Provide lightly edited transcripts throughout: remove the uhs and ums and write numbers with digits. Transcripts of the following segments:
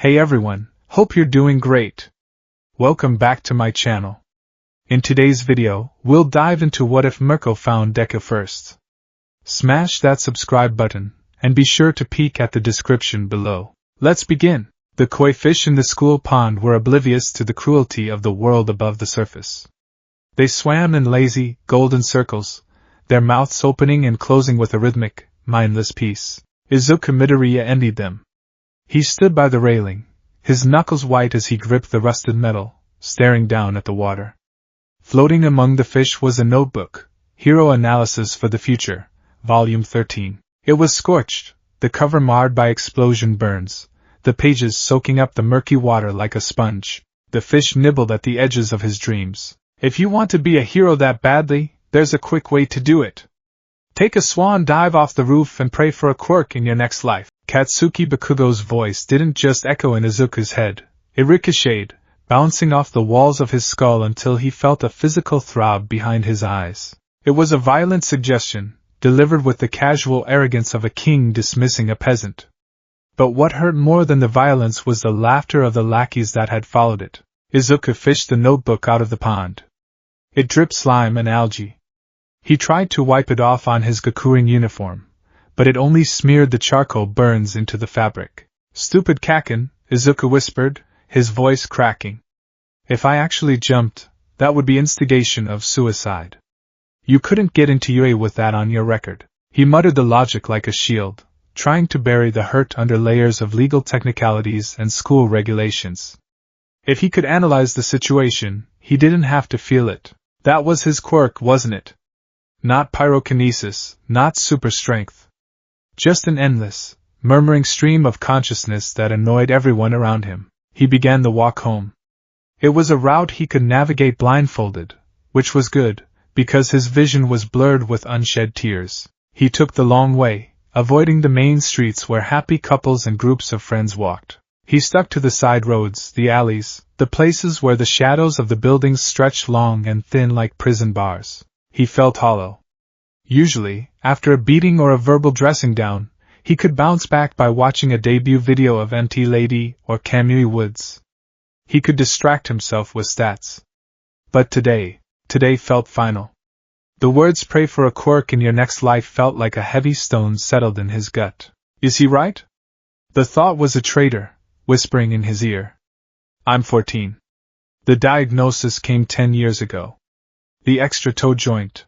Hey everyone, hope you're doing great. Welcome back to my channel. In today's video, we'll dive into what if Mirko found Deku first. Smash that subscribe button, and be sure to peek at the description below. Let's begin. The koi fish in the school pond were oblivious to the cruelty of the world above the surface. They swam in lazy, golden circles, their mouths opening and closing with a rhythmic, mindless peace. Izuku Midoriya envied them. He stood by the railing, his knuckles white as he gripped the rusted metal, staring down at the water. Floating among the fish was a notebook, Hero Analysis for the Future, Volume 13. It was scorched, the cover marred by explosion burns, the pages soaking up the murky water like a sponge. The fish nibbled at the edges of his dreams. If you want to be a hero that badly, there's a quick way to do it. Take a swan dive off the roof and pray for a quirk in your next life. Katsuki Bakugo's voice didn't just echo in Izuku's head, it ricocheted, bouncing off the walls of his skull until he felt a physical throb behind his eyes. It was a violent suggestion, delivered with the casual arrogance of a king dismissing a peasant. But what hurt more than the violence was the laughter of the lackeys that had followed it. Izuku fished the notebook out of the pond. It dripped slime and algae. He tried to wipe it off on his Gakurin uniform, but it only smeared the charcoal burns into the fabric. Stupid Kaken, Izuku whispered, his voice cracking. If I actually jumped, that would be instigation of suicide. You couldn't get into UA with that on your record. He muttered the logic like a shield, trying to bury the hurt under layers of legal technicalities and school regulations. If he could analyze the situation, he didn't have to feel it. That was his quirk, wasn't it? Not pyrokinesis, not super strength. Just an endless, murmuring stream of consciousness that annoyed everyone around him. He began the walk home. It was a route he could navigate blindfolded, which was good, because his vision was blurred with unshed tears. He took the long way, avoiding the main streets where happy couples and groups of friends walked. He stuck to the side roads, the alleys, the places where the shadows of the buildings stretched long and thin like prison bars. He felt hollow. Usually, after a beating or a verbal dressing down, he could bounce back by watching a debut video of MT Lady or Kamui Woods. He could distract himself with stats. But today felt final. The words "pray for a quirk in your next life" felt like a heavy stone settled in his gut. Is he right? The thought was a traitor, whispering in his ear. I'm 14. The diagnosis came 10 years ago. The extra toe joint.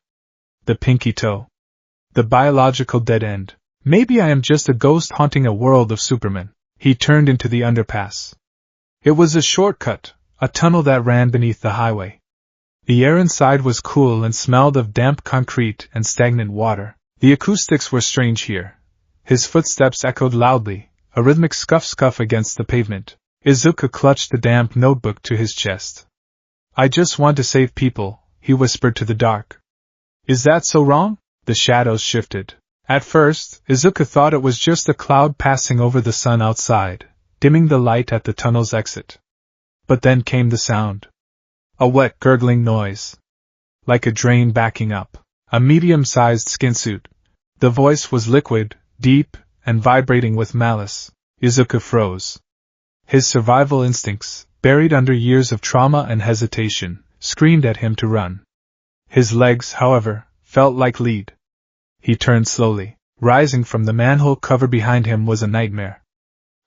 The pinky toe. The biological dead end. Maybe I am just a ghost haunting a world of Superman. He turned into the underpass. It was a shortcut, a tunnel that ran beneath the highway. The air inside was cool and smelled of damp concrete and stagnant water. The acoustics were strange here. His footsteps echoed loudly, a rhythmic scuff-scuff against the pavement. Izuku clutched the damp notebook to his chest. I just want to save people, he whispered to the dark. Is that so wrong? The shadows shifted. At first, Izuku thought it was just a cloud passing over the sun outside, dimming the light at the tunnel's exit. But then came the sound. A wet, gurgling noise. Like a drain backing up. A medium-sized skinsuit. The voice was liquid, deep, and vibrating with malice. Izuku froze. His survival instincts, buried under years of trauma and hesitation, screamed at him to run. His legs, however, felt like lead. He turned slowly. Rising from the manhole cover behind him was a nightmare.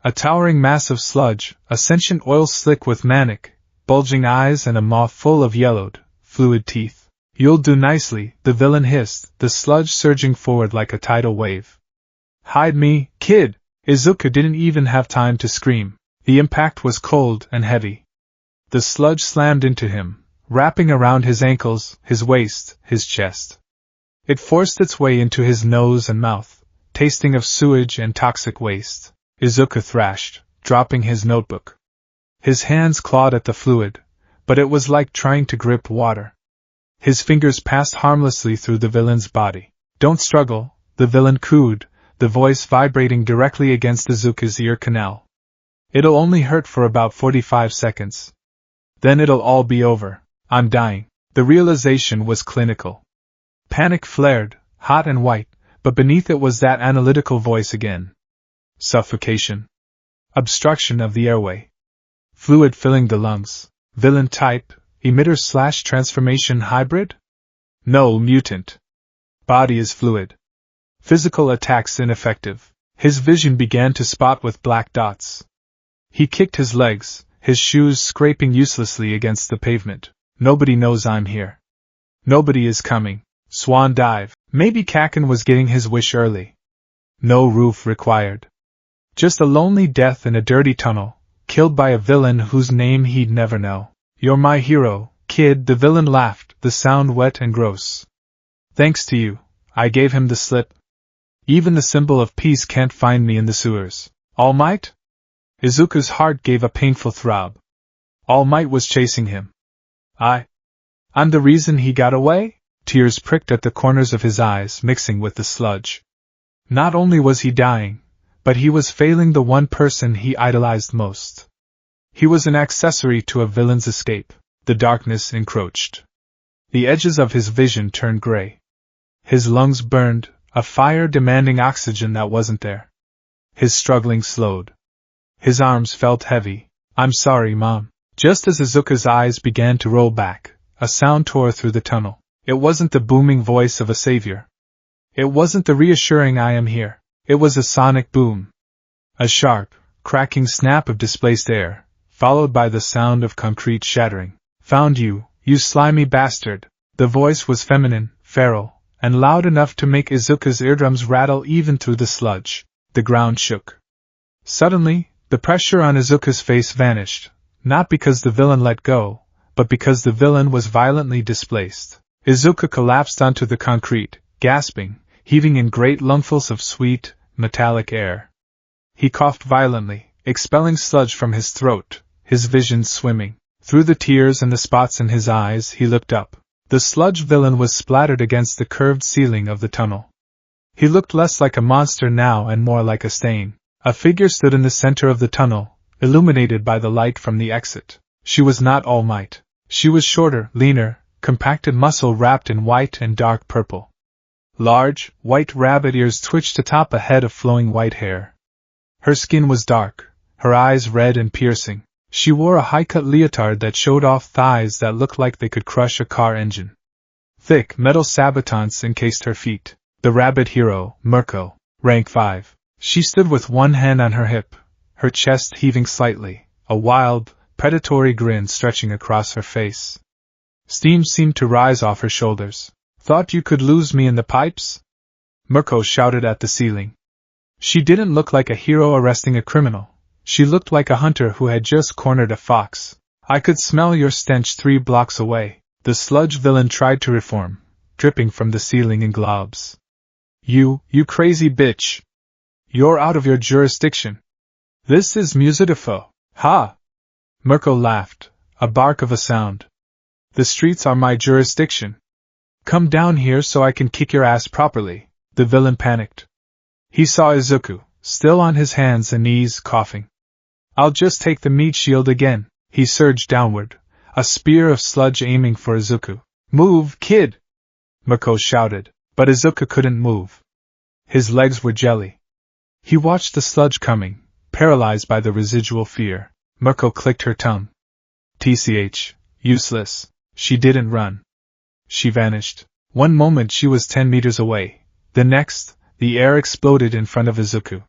A towering mass of sludge, a sentient oil slick with manic, bulging eyes and a maw full of yellowed, fluid teeth. You'll do nicely, the villain hissed, the sludge surging forward like a tidal wave. Hide me, kid! Izuku didn't even have time to scream. The impact was cold and heavy. The sludge slammed into him, wrapping around his ankles, his waist, his chest. It forced its way into his nose and mouth, tasting of sewage and toxic waste. Izuku thrashed, dropping his notebook. His hands clawed at the fluid, but it was like trying to grip water. His fingers passed harmlessly through the villain's body. Don't struggle, the villain cooed, the voice vibrating directly against Izuku's ear canal. It'll only hurt for about 45 seconds. Then it'll all be over. I'm dying. The realization was clinical. Panic flared, hot and white, but beneath it was that analytical voice again. Suffocation. Obstruction of the airway. Fluid filling the lungs. Villain type, emitter/transformation hybrid? No, mutant. Body is fluid. Physical attacks ineffective. His vision began to spot with black dots. He kicked his legs, his shoes scraping uselessly against the pavement. Nobody knows I'm here. Nobody is coming. Swan dive. Maybe Kaken was getting his wish early. No roof required. Just a lonely death in a dirty tunnel, killed by a villain whose name he'd never know. You're my hero, kid, the villain laughed, the sound wet and gross. Thanks to you, I gave him the slip. Even the symbol of peace can't find me in the sewers. All Might? Izuku's heart gave a painful throb. All Might was chasing him. I'm the reason he got away? Tears pricked at the corners of his eyes, mixing with the sludge. Not only was he dying, but he was failing the one person he idolized most. He was an accessory to a villain's escape. The darkness encroached. The edges of his vision turned gray. His lungs burned, a fire demanding oxygen that wasn't there. His struggling slowed. His arms felt heavy. I'm sorry, Mom. Just as Izuku's eyes began to roll back, a sound tore through the tunnel. It wasn't the booming voice of a savior. It wasn't the reassuring I am here. It was a sonic boom. A sharp, cracking snap of displaced air, followed by the sound of concrete shattering. Found you, you slimy bastard. The voice was feminine, feral, and loud enough to make Izuku's eardrums rattle even through the sludge. The ground shook. Suddenly, the pressure on Izuku's face vanished, not because the villain let go, but because the villain was violently displaced. Izuku collapsed onto the concrete, gasping, heaving in great lungfuls of sweet, metallic air. He coughed violently, expelling sludge from his throat, his vision swimming. Through the tears and the spots in his eyes, he looked up. The sludge villain was splattered against the curved ceiling of the tunnel. He looked less like a monster now and more like a stain. A figure stood in the center of the tunnel, illuminated by the light from the exit. She was not All Might. She was shorter, leaner, compacted muscle wrapped in white and dark purple. Large, white rabbit ears twitched atop a head of flowing white hair. Her skin was dark, her eyes red and piercing. She wore a high-cut leotard that showed off thighs that looked like they could crush a car engine. Thick metal sabotants encased her feet. The rabbit hero, Mirko, rank 5. She stood with one hand on her hip, her chest heaving slightly, a wild, predatory grin stretching across her face. Steam seemed to rise off her shoulders. Thought you could lose me in the pipes? Mirko shouted at the ceiling. She didn't look like a hero arresting a criminal. She looked like a hunter who had just cornered a fox. I could smell your stench 3 blocks away. The sludge villain tried to reform, dripping from the ceiling in globs. You crazy bitch. You're out of your jurisdiction. This is Musifo. Ha! Mirko laughed, a bark of a sound. The streets are my jurisdiction. Come down here so I can kick your ass properly. The villain panicked. He saw Izuku, still on his hands and knees, coughing. I'll just take the meat shield again. He surged downward, a spear of sludge aiming for Izuku. Move, kid! Mirko shouted, but Izuku couldn't move. His legs were jelly. He watched the sludge coming, paralyzed by the residual fear. Mirko clicked her tongue. TCH, useless. She didn't run. She vanished. One moment she was 10 meters away. The next, the air exploded in front of Izuku.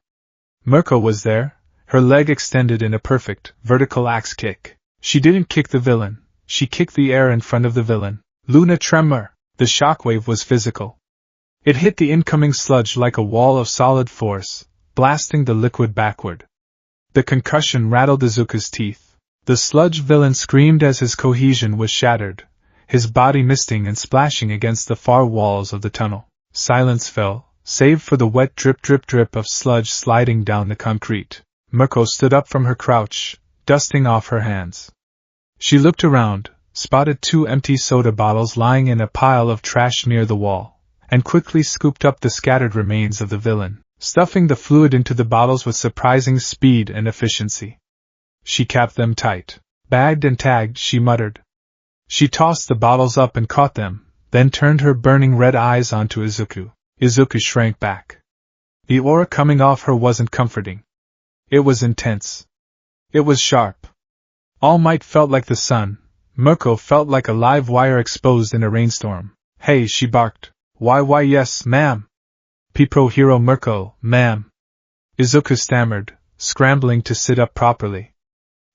Mirko was there, her leg extended in a perfect, vertical axe kick. She didn't kick the villain, she kicked the air in front of the villain. Luna tremor. The shockwave was physical. It hit the incoming sludge like a wall of solid force, blasting the liquid backward. The concussion rattled Izuku's teeth. The sludge villain screamed as his cohesion was shattered, his body misting and splashing against the far walls of the tunnel. Silence fell, save for the wet drip of sludge sliding down the concrete. Mirko stood up from her crouch, dusting off her hands. She looked around, spotted 2 empty soda bottles lying in a pile of trash near the wall, and quickly scooped up the scattered remains of the villain, stuffing the fluid into the bottles with surprising speed and efficiency. She capped them tight. Bagged and tagged, she muttered. She tossed the bottles up and caught them, then turned her burning red eyes onto Izuku. Izuku shrank back. The aura coming off her wasn't comforting. It was intense. It was sharp. All Might felt like the sun. Mirko felt like a live wire exposed in a rainstorm. Hey, she barked. Why yes, ma'am. Pro Hero Mirko, ma'am. Izuku stammered, scrambling to sit up properly.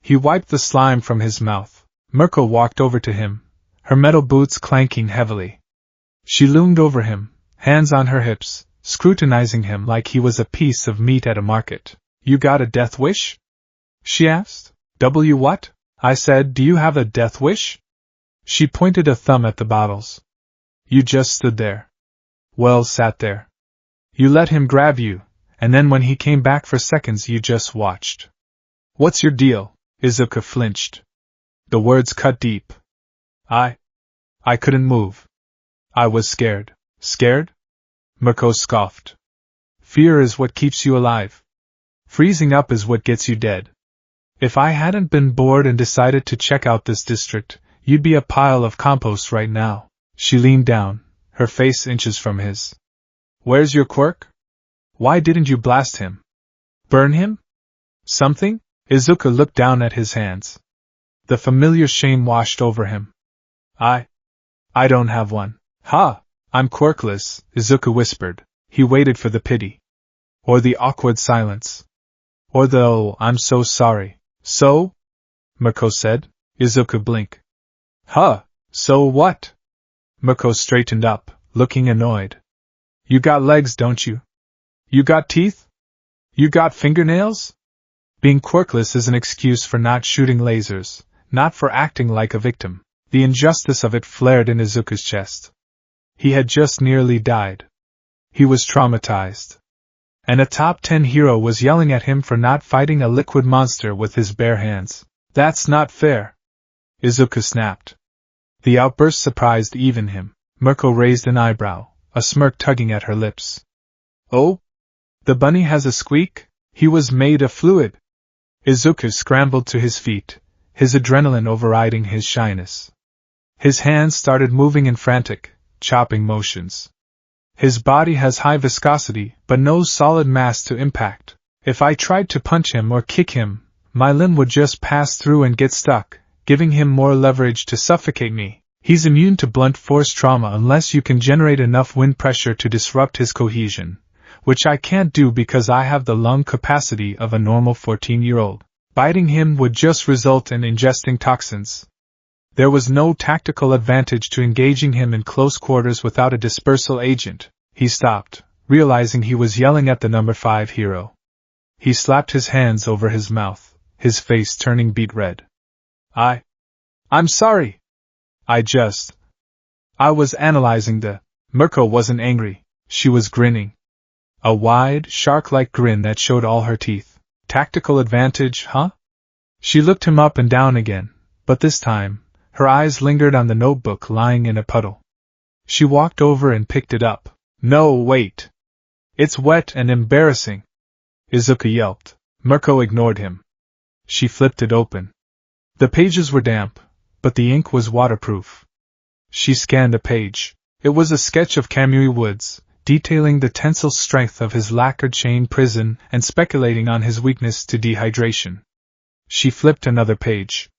He wiped the slime from his mouth. Mirko walked over to him, her metal boots clanking heavily. She loomed over him, hands on her hips, scrutinizing him like he was a piece of meat at a market. You got a death wish? She asked. What? I said, do you have a death wish? She pointed a thumb at the bottles. You just stood there. Well, sat there. You let him grab you, and then when he came back for seconds you just watched. What's your deal? Izuku flinched. The words cut deep. I couldn't move. I was scared. Scared? Mirko scoffed. Fear is what keeps you alive. Freezing up is what gets you dead. If I hadn't been bored and decided to check out this district, you'd be a pile of compost right now. She leaned down, her face inches from his. Where's your quirk? Why didn't you blast him? Burn him? Something? Izuku looked down at his hands. The familiar shame washed over him. I don't have one. Ha! I'm quirkless, Izuku whispered. He waited for the pity. Or the awkward silence. Or the oh, I'm so sorry. So? Mirko said. Izuku blinked. Huh, so what? Mirko straightened up, looking annoyed. You got legs, don't you? You got teeth? You got fingernails? Being quirkless is an excuse for not shooting lasers, not for acting like a victim. The injustice of it flared in Izuku's chest. He had just nearly died. He was traumatized. And a top 10 hero was yelling at him for not fighting a liquid monster with his bare hands. That's not fair. Izuku snapped. The outburst surprised even him. Mirko raised an eyebrow, a smirk tugging at her lips. Oh? The bunny has a squeak? He was made of fluid. Izuku scrambled to his feet, his adrenaline overriding his shyness. His hands started moving in frantic, chopping motions. His body has high viscosity, but no solid mass to impact. If I tried to punch him or kick him, my limb would just pass through and get stuck, giving him more leverage to suffocate me. He's immune to blunt force trauma unless you can generate enough wind pressure to disrupt his cohesion, which I can't do because I have the lung capacity of a normal 14-year-old. Biting him would just result in ingesting toxins. There was no tactical advantage to engaging him in close quarters without a dispersal agent. He stopped, realizing he was yelling at the number 5 hero. He slapped his hands over his mouth, his face turning beet red. I'm sorry. I was analyzing the... Mirko wasn't angry. She was grinning. A wide, shark-like grin that showed all her teeth. Tactical advantage, huh? She looked him up and down again, but this time, her eyes lingered on the notebook lying in a puddle. She walked over and picked it up. No, wait. It's wet and embarrassing. Izuku yelped. Mirko ignored him. She flipped it open. The pages were damp, but the ink was waterproof. She scanned a page. It was a sketch of Kamui Woods, detailing the tensile strength of his lacquered chain prison and speculating on his weakness to dehydration. She flipped another page.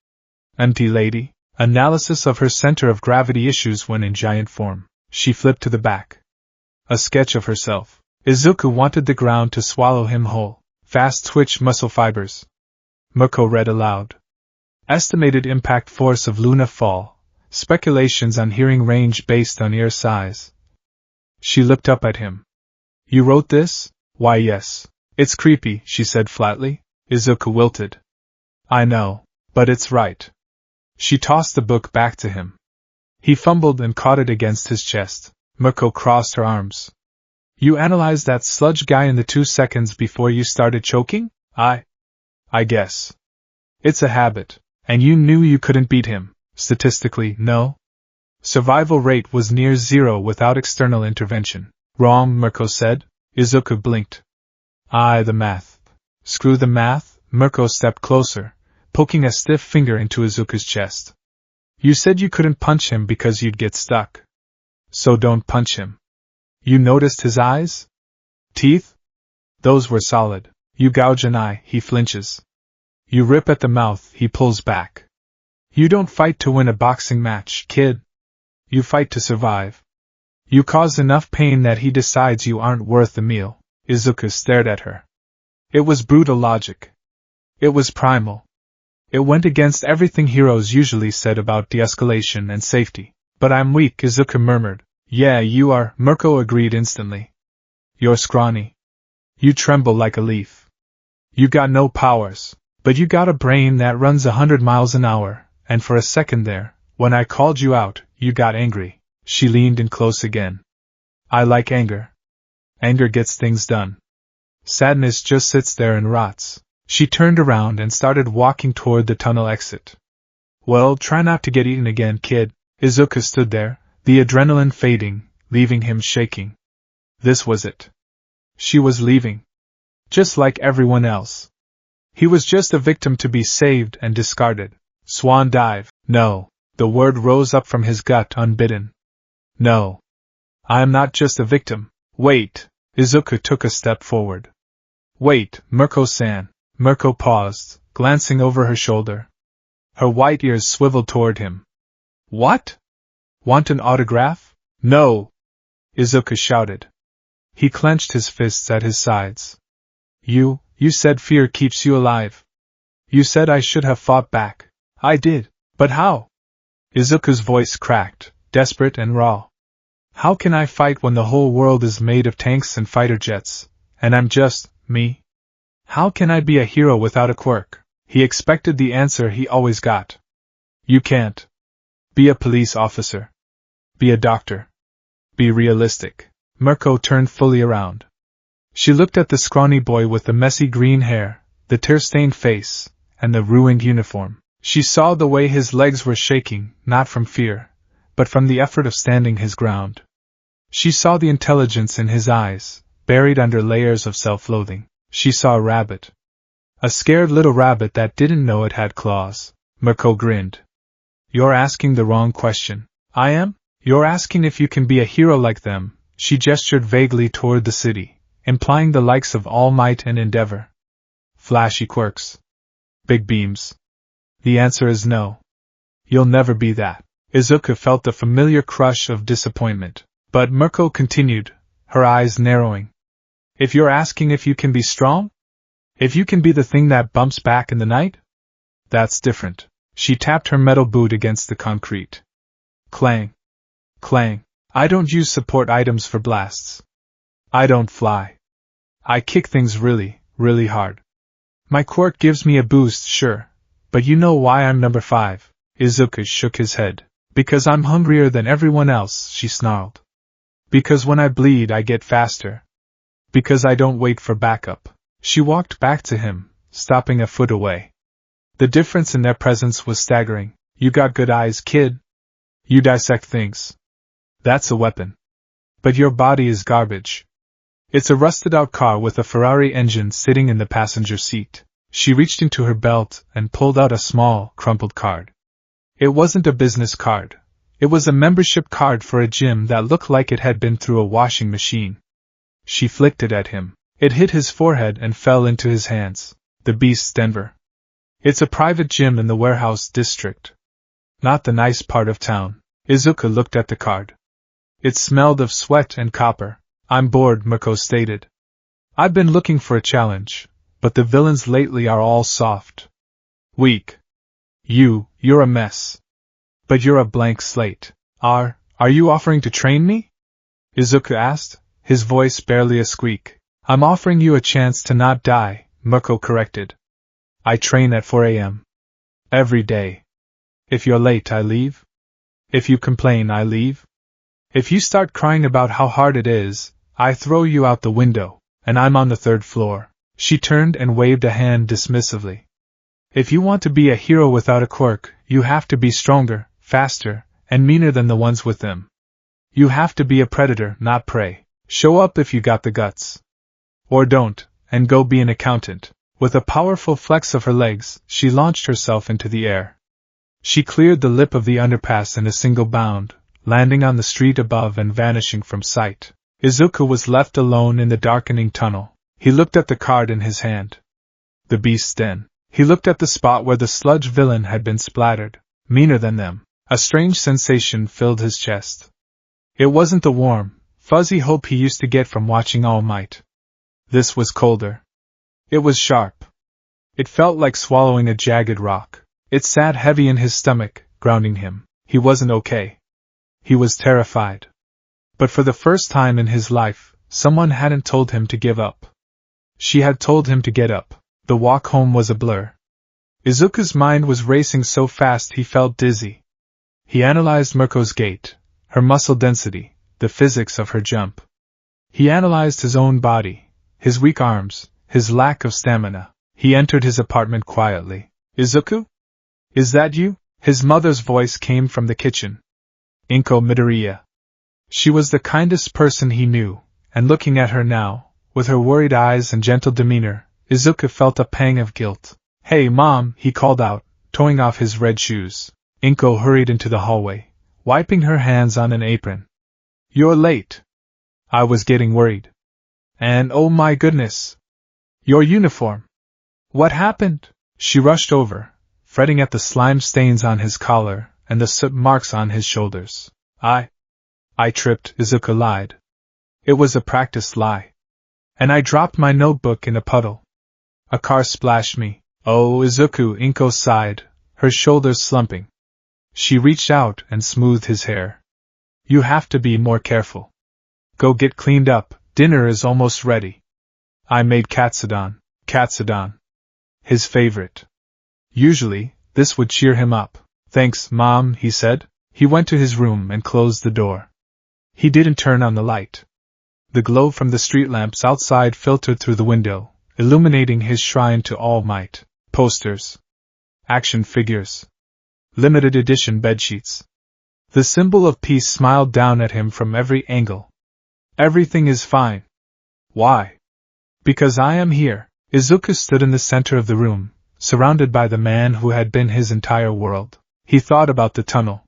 Empty lady. Analysis of her center of gravity issues when in giant form. She flipped to the back. A sketch of herself. Izuku wanted the ground to swallow him whole. Fast twitch muscle fibers. Mirko read aloud. Estimated impact force of Luna fall. Speculations on hearing range based on ear size. She looked up at him. You wrote this? Why yes. It's creepy, she said flatly. Izuku wilted. I know, but it's right. She tossed the book back to him. He fumbled and caught it against his chest. Mirko crossed her arms. You analyzed that sludge guy in the 2 seconds before you started choking? I guess. It's a habit. And you knew you couldn't beat him. Statistically, no. Survival rate was near 0 without external intervention. Wrong, Mirko said. Izuku blinked. The math. Screw the math. Mirko stepped closer, poking a stiff finger into Izuku's chest. You said you couldn't punch him because you'd get stuck. So don't punch him. You noticed his eyes? Teeth? Those were solid. You gouge an eye, he flinches. You rip at the mouth, he pulls back. You don't fight to win a boxing match, kid. You fight to survive. You cause enough pain that he decides you aren't worth the meal. Izuku stared at her. It was brutal logic. It was primal. It went against everything heroes usually said about de-escalation and safety. But I'm weak, Izuku murmured. Yeah, you are, Mirko agreed instantly. You're scrawny. You tremble like a leaf. You got no powers, but you got a brain that runs 100 miles an hour, and for a second there, when I called you out, you got angry. She leaned in close again. I like anger. Anger gets things done. Sadness just sits there and rots. She turned around and started walking toward the tunnel exit. Well, try not to get eaten again, kid. Izuku stood there, the adrenaline fading, leaving him shaking. This was it. She was leaving. Just like everyone else. He was just a victim to be saved and discarded. Swan dive. No. The word rose up from his gut unbidden. No. I am not just a victim. Wait. Izuku took a step forward. Wait, Mirko-san. Mirko paused, glancing over her shoulder. Her white ears swiveled toward him. What? Want an autograph? No! Izuku shouted. He clenched his fists at his sides. You said fear keeps you alive. You said I should have fought back. I did. But how? Izuku's voice cracked, desperate and raw. How can I fight when the whole world is made of tanks and fighter jets, and I'm just me? How can I be a hero without a quirk? He expected the answer he always got. You can't. Be a police officer. Be a doctor. Be realistic. Mirko turned fully around. She looked at the scrawny boy with the messy green hair, the tear-stained face, and the ruined uniform. She saw the way his legs were shaking, not from fear, but from the effort of standing his ground. She saw the intelligence in his eyes, buried under layers of self-loathing. She saw a rabbit. A scared little rabbit that didn't know it had claws. Mirko grinned. You're asking the wrong question. I am? You're asking if you can be a hero like them. She gestured vaguely toward the city, implying the likes of All Might and Endeavor. Flashy quirks. Big beams. The answer is no. You'll never be that. Izuku felt the familiar crush of disappointment. But Mirko continued, her eyes narrowing. If you're asking if you can be strong? If you can be the thing that bumps back in the night? That's different. She tapped her metal boot against the concrete. Clang. Clang. I don't use support items for blasts. I don't fly. I kick things really, really hard. My quirk gives me a boost, sure, but you know why I'm number 5. Izuku shook his head. Because I'm hungrier than everyone else, she snarled. Because when I bleed I get faster. Because I don't wait for backup. She walked back to him, stopping a foot away. The difference in their presence was staggering. You got good eyes, kid. You dissect things. That's a weapon. But your body is garbage. It's a rusted-out car with a Ferrari engine sitting in the passenger seat. She reached into her belt and pulled out a small, crumpled card. It wasn't a business card. It was a membership card for a gym that looked like it had been through a washing machine. She flicked it at him. It hit his forehead and fell into his hands. The Beast's Denver. It's a private gym in the warehouse district. Not the nice part of town. Izuku looked at the card. It smelled of sweat and copper. I'm bored, Mirko stated. I've been looking for a challenge, but the villains lately are all soft. Weak. You're a mess. But you're a blank slate. Are you offering to train me? Izuku asked, his voice barely a squeak. I'm offering you a chance to not die, Mirko corrected. I train at 4 a.m. every day. If you're late, I leave. If you complain, I leave. If you start crying about how hard it is, I throw you out the window, and I'm on the 3rd floor. She turned and waved a hand dismissively. If you want to be a hero without a quirk, you have to be stronger, faster, and meaner than the ones with them. You have to be a predator, not prey. Show up if you got the guts. Or don't, and go be an accountant. With a powerful flex of her legs, she launched herself into the air. She cleared the lip of the underpass in a single bound, landing on the street above and vanishing from sight. Izuku was left alone in the darkening tunnel, He looked at the card in his hand. The beast's den. He looked at the spot where the sludge villain had been splattered, meaner than them. A strange sensation filled his chest. It wasn't the warm, fuzzy hope he used to get from watching All Might. This was colder. It was sharp. It felt like swallowing a jagged rock. It sat heavy in his stomach, grounding him. He wasn't okay. He was terrified. But for the first time in his life, someone hadn't told him to give up. She had told him to get up. The walk home was a blur. Izuku's mind was racing so fast he felt dizzy. He analyzed Mirko's gait, her muscle density, the physics of her jump. He analyzed his own body, his weak arms, his lack of stamina. He entered his apartment quietly. Izuku? Is that you? His mother's voice came from the kitchen. Inko Midoriya. She was the kindest person he knew, and looking at her now, with her worried eyes and gentle demeanor, Izuku felt a pang of guilt. Hey Mom, he called out, toeing off his red shoes. Inko hurried into the hallway, wiping her hands on an apron. You're late. I was getting worried. And oh my goodness! Your uniform! What happened? She rushed over, fretting at the slime stains on his collar and the soot marks on his shoulders. I tripped, Izuku lied. It was a practiced lie. And I dropped my notebook in a puddle. A car splashed me. Oh, Izuku, Inko sighed, her shoulders slumping. She reached out and smoothed his hair. You have to be more careful. Go get cleaned up, dinner is almost ready. I made katsudon. His favorite. Usually, this would cheer him up. Thanks, Mom, he said. He went to his room and closed the door. He didn't turn on the light. The glow from the street lamps outside filtered through the window, illuminating his shrine to All Might. Posters. Action figures. Limited edition bedsheets. The symbol of peace smiled down at him from every angle. Everything is fine. Why? Because I am here. Izuku stood in the center of the room, surrounded by the man who had been his entire world. He thought about the tunnel.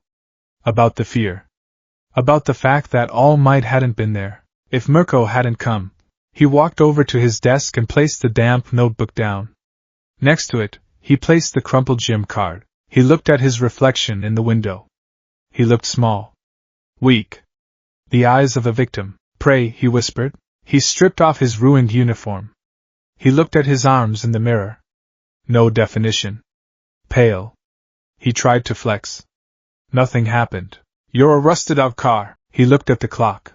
About the fear. About the fact that All Might hadn't been there. If Mirko hadn't come. He walked over to his desk and placed the damp notebook down. Next to it, he placed the crumpled gym card. He looked at his reflection in the window. He looked small. Weak. The eyes of a victim. Pray, he whispered. He stripped off his ruined uniform. He looked at his arms in the mirror. No definition. Pale. He tried to flex. Nothing happened. You're a rusted-out car. He looked at the clock.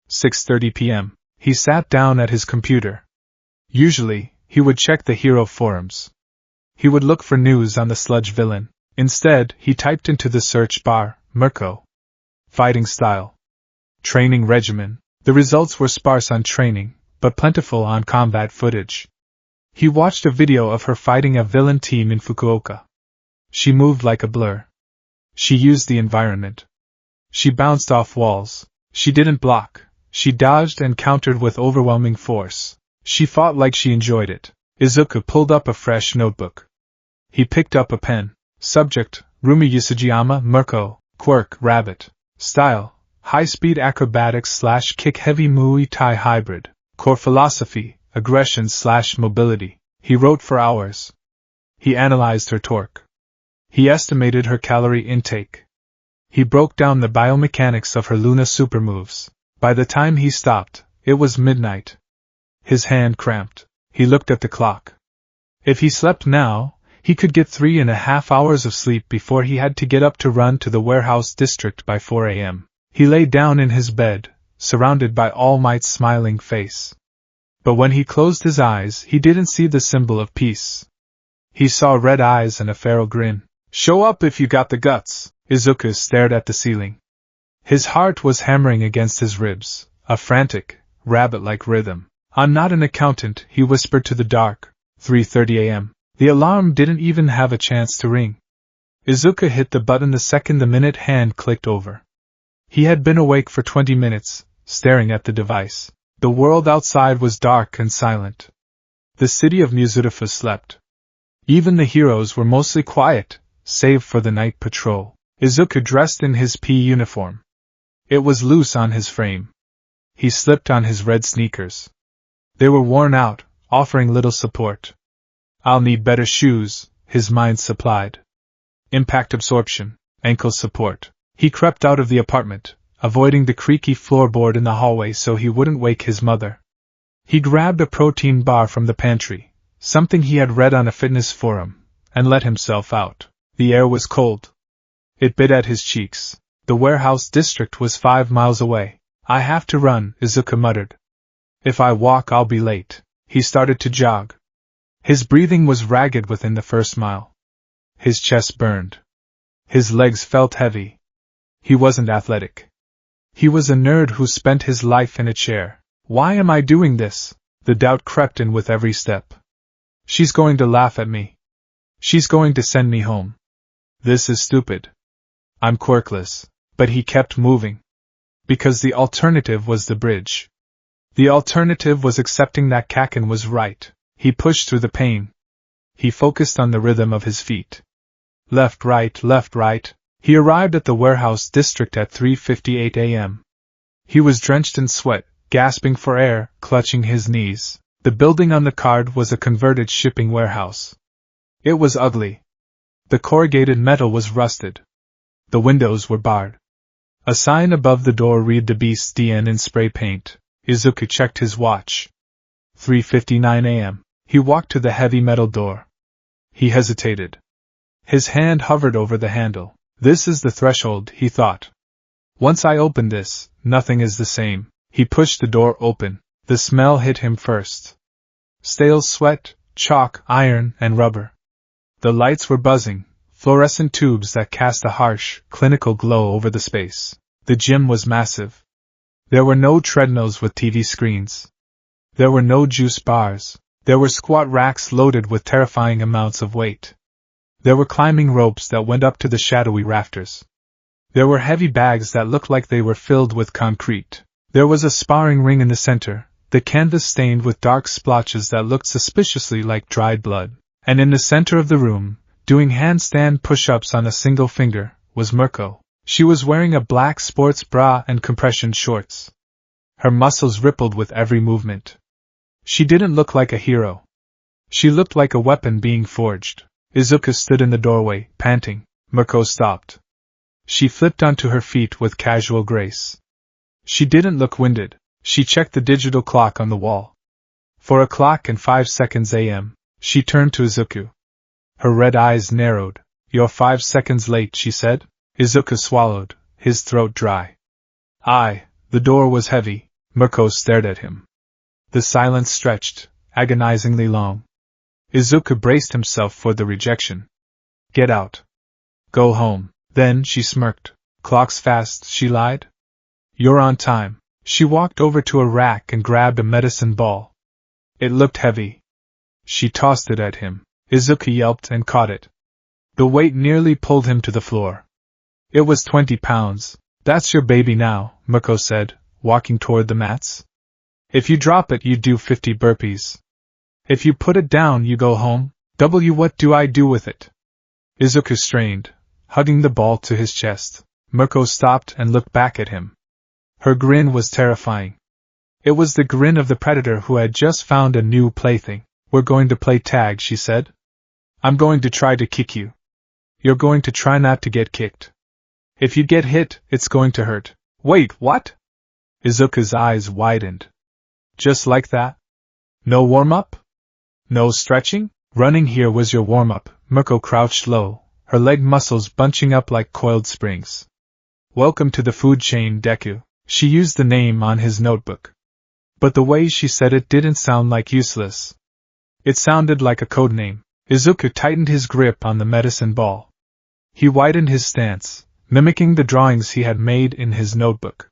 6:30 p.m. He sat down at his computer. Usually, he would check the hero forums. He would look for news on the sludge villain. Instead, he typed into the search bar, Mirko. Fighting style. Training regimen. The results were sparse on training, but plentiful on combat footage. He watched a video of her fighting a villain team in Fukuoka. She moved like a blur. She used the environment. She bounced off walls. She didn't block. She dodged and countered with overwhelming force. She fought like she enjoyed it. Izuku pulled up a fresh notebook. He picked up a pen. Subject, Rumi Yusujiyama, Mirko. Quirk, rabbit. Style, high-speed acrobatics/kick-heavy Muay Thai hybrid. Core philosophy, aggression/mobility. He wrote for hours. He analyzed her torque. He estimated her calorie intake. He broke down the biomechanics of her Luna super moves. By the time he stopped, it was midnight. His hand cramped. He looked at the clock. If he slept now, he could get 3.5 hours of sleep before he had to get up to run to the warehouse district by 4 a.m. He lay down in his bed, surrounded by All Might's smiling face. But when he closed his eyes, he didn't see the symbol of peace. He saw red eyes and a feral grin. Show up if you got the guts. Izuku stared at the ceiling. His heart was hammering against his ribs, a frantic, rabbit-like rhythm. I'm not an accountant, he whispered to the dark. 3:30 a.m. The alarm didn't even have a chance to ring. Izuku hit the button the second the minute hand clicked over. He had been awake for 20 minutes, staring at the device. The world outside was dark and silent. The city of Muzurifa slept. Even the heroes were mostly quiet, save for the night patrol. Izuku dressed in his P uniform. It was loose on his frame. He slipped on his red sneakers. They were worn out, offering little support. I'll need better shoes, his mind supplied. Impact absorption, ankle support. He crept out of the apartment, avoiding the creaky floorboard in the hallway so he wouldn't wake his mother. He grabbed a protein bar from the pantry, something he had read on a fitness forum, and let himself out. The air was cold. It bit at his cheeks. The warehouse district was 5 miles away. I have to run, Izuku muttered. If I walk, I'll be late. He started to jog. His breathing was ragged within the first mile. His chest burned. His legs felt heavy. He wasn't athletic. He was a nerd who spent his life in a chair. Why am I doing this? The doubt crept in with every step. She's going to laugh at me. She's going to send me home. This is stupid. I'm quirkless. But he kept moving. Because the alternative was the bridge. The alternative was accepting that Kaken was right. He pushed through the pain. He focused on the rhythm of his feet. Left, right, left, right. He arrived at the warehouse district at 3:58 a.m. He was drenched in sweat, gasping for air, clutching his knees. The building on the card was a converted shipping warehouse. It was ugly. The corrugated metal was rusted. The windows were barred. A sign above the door read the Beast's DN in spray paint. Izuku checked his watch. 3:59 a.m. He walked to the heavy metal door. He hesitated. His hand hovered over the handle. This is the threshold, he thought. Once I open this, nothing is the same. He pushed the door open. The smell hit him first. Stale sweat, chalk, iron, and rubber. The lights were buzzing, fluorescent tubes that cast a harsh, clinical glow over the space. The gym was massive. There were no treadmills with TV screens. There were no juice bars. There were squat racks loaded with terrifying amounts of weight. There were climbing ropes that went up to the shadowy rafters. There were heavy bags that looked like they were filled with concrete. There was a sparring ring in the center, the canvas stained with dark splotches that looked suspiciously like dried blood. And in the center of the room, doing handstand push-ups on a single finger, was Mirko. She was wearing a black sports bra and compression shorts. Her muscles rippled with every movement. She didn't look like a hero. She looked like a weapon being forged. Izuku stood in the doorway, panting. Mirko stopped. She flipped onto her feet with casual grace. She didn't look winded. She checked the digital clock on the wall. 4:05 a.m. She turned to Izuku. Her red eyes narrowed. You're 5 seconds late, she said. Izuku swallowed, his throat dry. The door was heavy. Mirko stared at him. The silence stretched, agonizingly long. Izuku braced himself for the rejection. Get out. Go home. Then she smirked. Clock's fast, she lied. You're on time. She walked over to a rack and grabbed a medicine ball. It looked heavy. She tossed it at him. Izuku yelped and caught it. The weight nearly pulled him to the floor. It was 20 pounds. That's your baby now, Mirko said, walking toward the mats. If you drop it, you do 50 burpees. If you put it down, you go home. What do I do with it? Izuku strained, hugging the ball to his chest. Mirko stopped and looked back at him. Her grin was terrifying. It was the grin of the predator who had just found a new plaything. We're going to play tag, she said. I'm going to try to kick you. You're going to try not to get kicked. If you get hit, it's going to hurt. Wait, what? Izuku's eyes widened. Just like that? No warm-up? No stretching? Running here was your warm-up. Mirko crouched low, her leg muscles bunching up like coiled springs. Welcome to the food chain, Deku. She used the name on his notebook. But the way she said it didn't sound like useless. It sounded like a code name. Izuku tightened his grip on the medicine ball. He widened his stance, mimicking the drawings he had made in his notebook.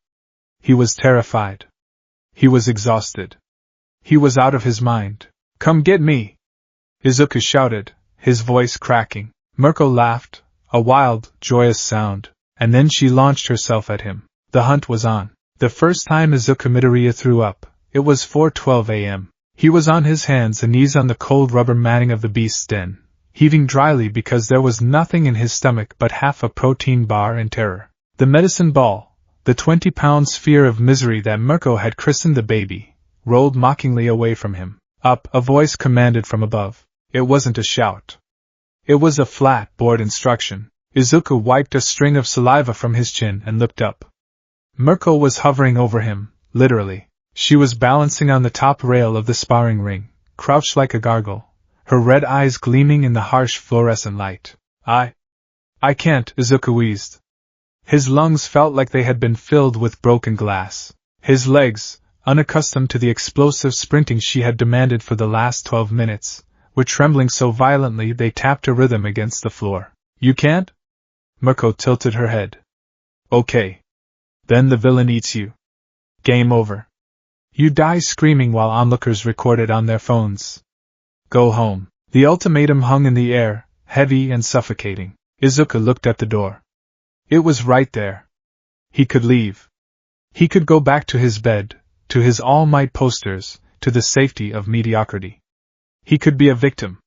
He was terrified. He was exhausted. He was out of his mind. Come get me! Izuku shouted, his voice cracking. Mirko laughed, a wild, joyous sound, and then she launched herself at him. The hunt was on. The first time Izuku Midoriya threw up, it was 4:12 a.m. He was on his hands and knees on the cold rubber matting of the beast's den, heaving dryly because there was nothing in his stomach but half a protein bar in terror. The medicine ball, the 20-pound sphere of misery that Mirko had christened the baby, rolled mockingly away from him. Up, a voice commanded from above. It wasn't a shout. It was a flat, bored instruction. Izuku wiped a string of saliva from his chin and looked up. Mirko was hovering over him, literally. She was balancing on the top rail of the sparring ring, crouched like a gargoyle, her red eyes gleaming in the harsh fluorescent light. I can't, Izuku wheezed. His lungs felt like they had been filled with broken glass. His legs, unaccustomed to the explosive sprinting she had demanded for the last 12 minutes, were trembling so violently they tapped a rhythm against the floor. You can't? Mirko tilted her head. Okay. Then the villain eats you. Game over. You die screaming while onlookers record it on their phones. Go home. The ultimatum hung in the air, heavy and suffocating. Izuku looked at the door. It was right there. He could leave. He could go back to his bed, to his All Might posters, to the safety of mediocrity. He could be a victim.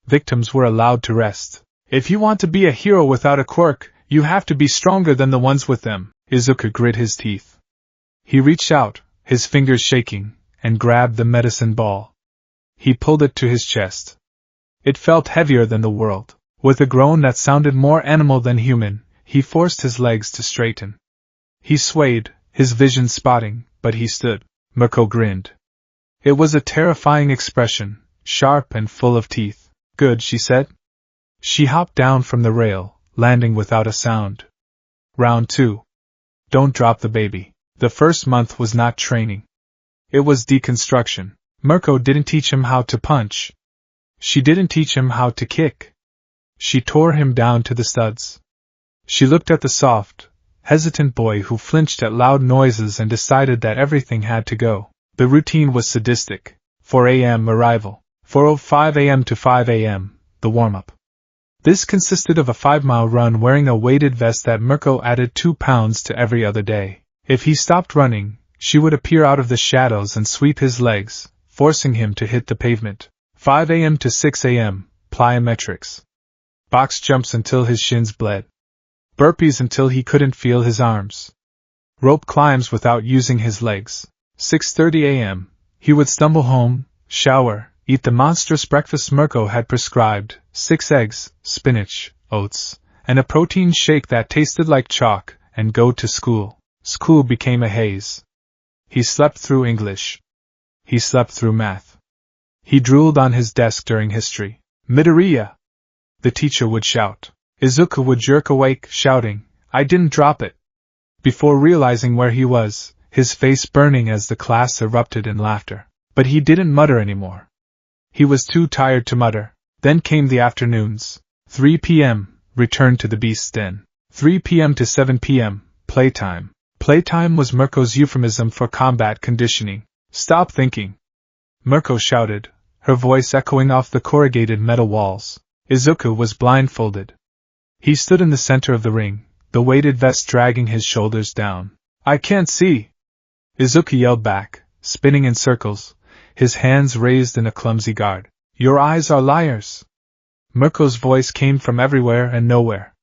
Victims were allowed to rest. If you want to be a hero without a quirk, you have to be stronger than the ones with them. Izuku grit his teeth. He reached out, his fingers shaking, and grabbed the medicine ball. He pulled it to his chest. It felt heavier than the world. With a groan that sounded more animal than human, he forced his legs to straighten. He swayed, his vision spotting, but he stood. Mirko grinned. It was a terrifying expression, sharp and full of teeth. Good, she said. She hopped down from the rail, landing without a sound. Round 2. Don't drop the baby. The first month was not training. It was deconstruction. Mirko didn't teach him how to punch. She didn't teach him how to kick. She tore him down to the studs. She looked at the soft, hesitant boy who flinched at loud noises and decided that everything had to go. The routine was sadistic. 4 a.m. arrival. 4:05 a.m. to 5 a.m., the warm-up. This consisted of a 5-mile run wearing a weighted vest that Mirko added 2 pounds to every other day. If he stopped running, she would appear out of the shadows and sweep his legs, forcing him to hit the pavement. 5 a.m. to 6 a.m., plyometrics. Box jumps until his shins bled. Burpees until he couldn't feel his arms. Rope climbs without using his legs. 6:30 a.m., he would stumble home, shower, eat the monstrous breakfast Mirko had prescribed, 6 eggs, spinach, oats, and a protein shake that tasted like chalk, and go to school. School became a haze. He slept through English. He slept through math. He drooled on his desk during history. Midoriya! The teacher would shout. Izuku would jerk awake, shouting, I didn't drop it. Before realizing where he was, his face burning as the class erupted in laughter. But he didn't mutter anymore. He was too tired to mutter. Then came the afternoons. 3 p.m., return to the beast's den. 3 p.m. to 7 p.m., playtime. Playtime was Mirko's euphemism for combat conditioning. Stop thinking! Mirko shouted, her voice echoing off the corrugated metal walls. Izuku was blindfolded. He stood in the center of the ring, the weighted vest dragging his shoulders down. I can't see! Izuku yelled back, spinning in circles, his hands raised in a clumsy guard. Your eyes are liars! Mirko's voice came from everywhere and nowhere.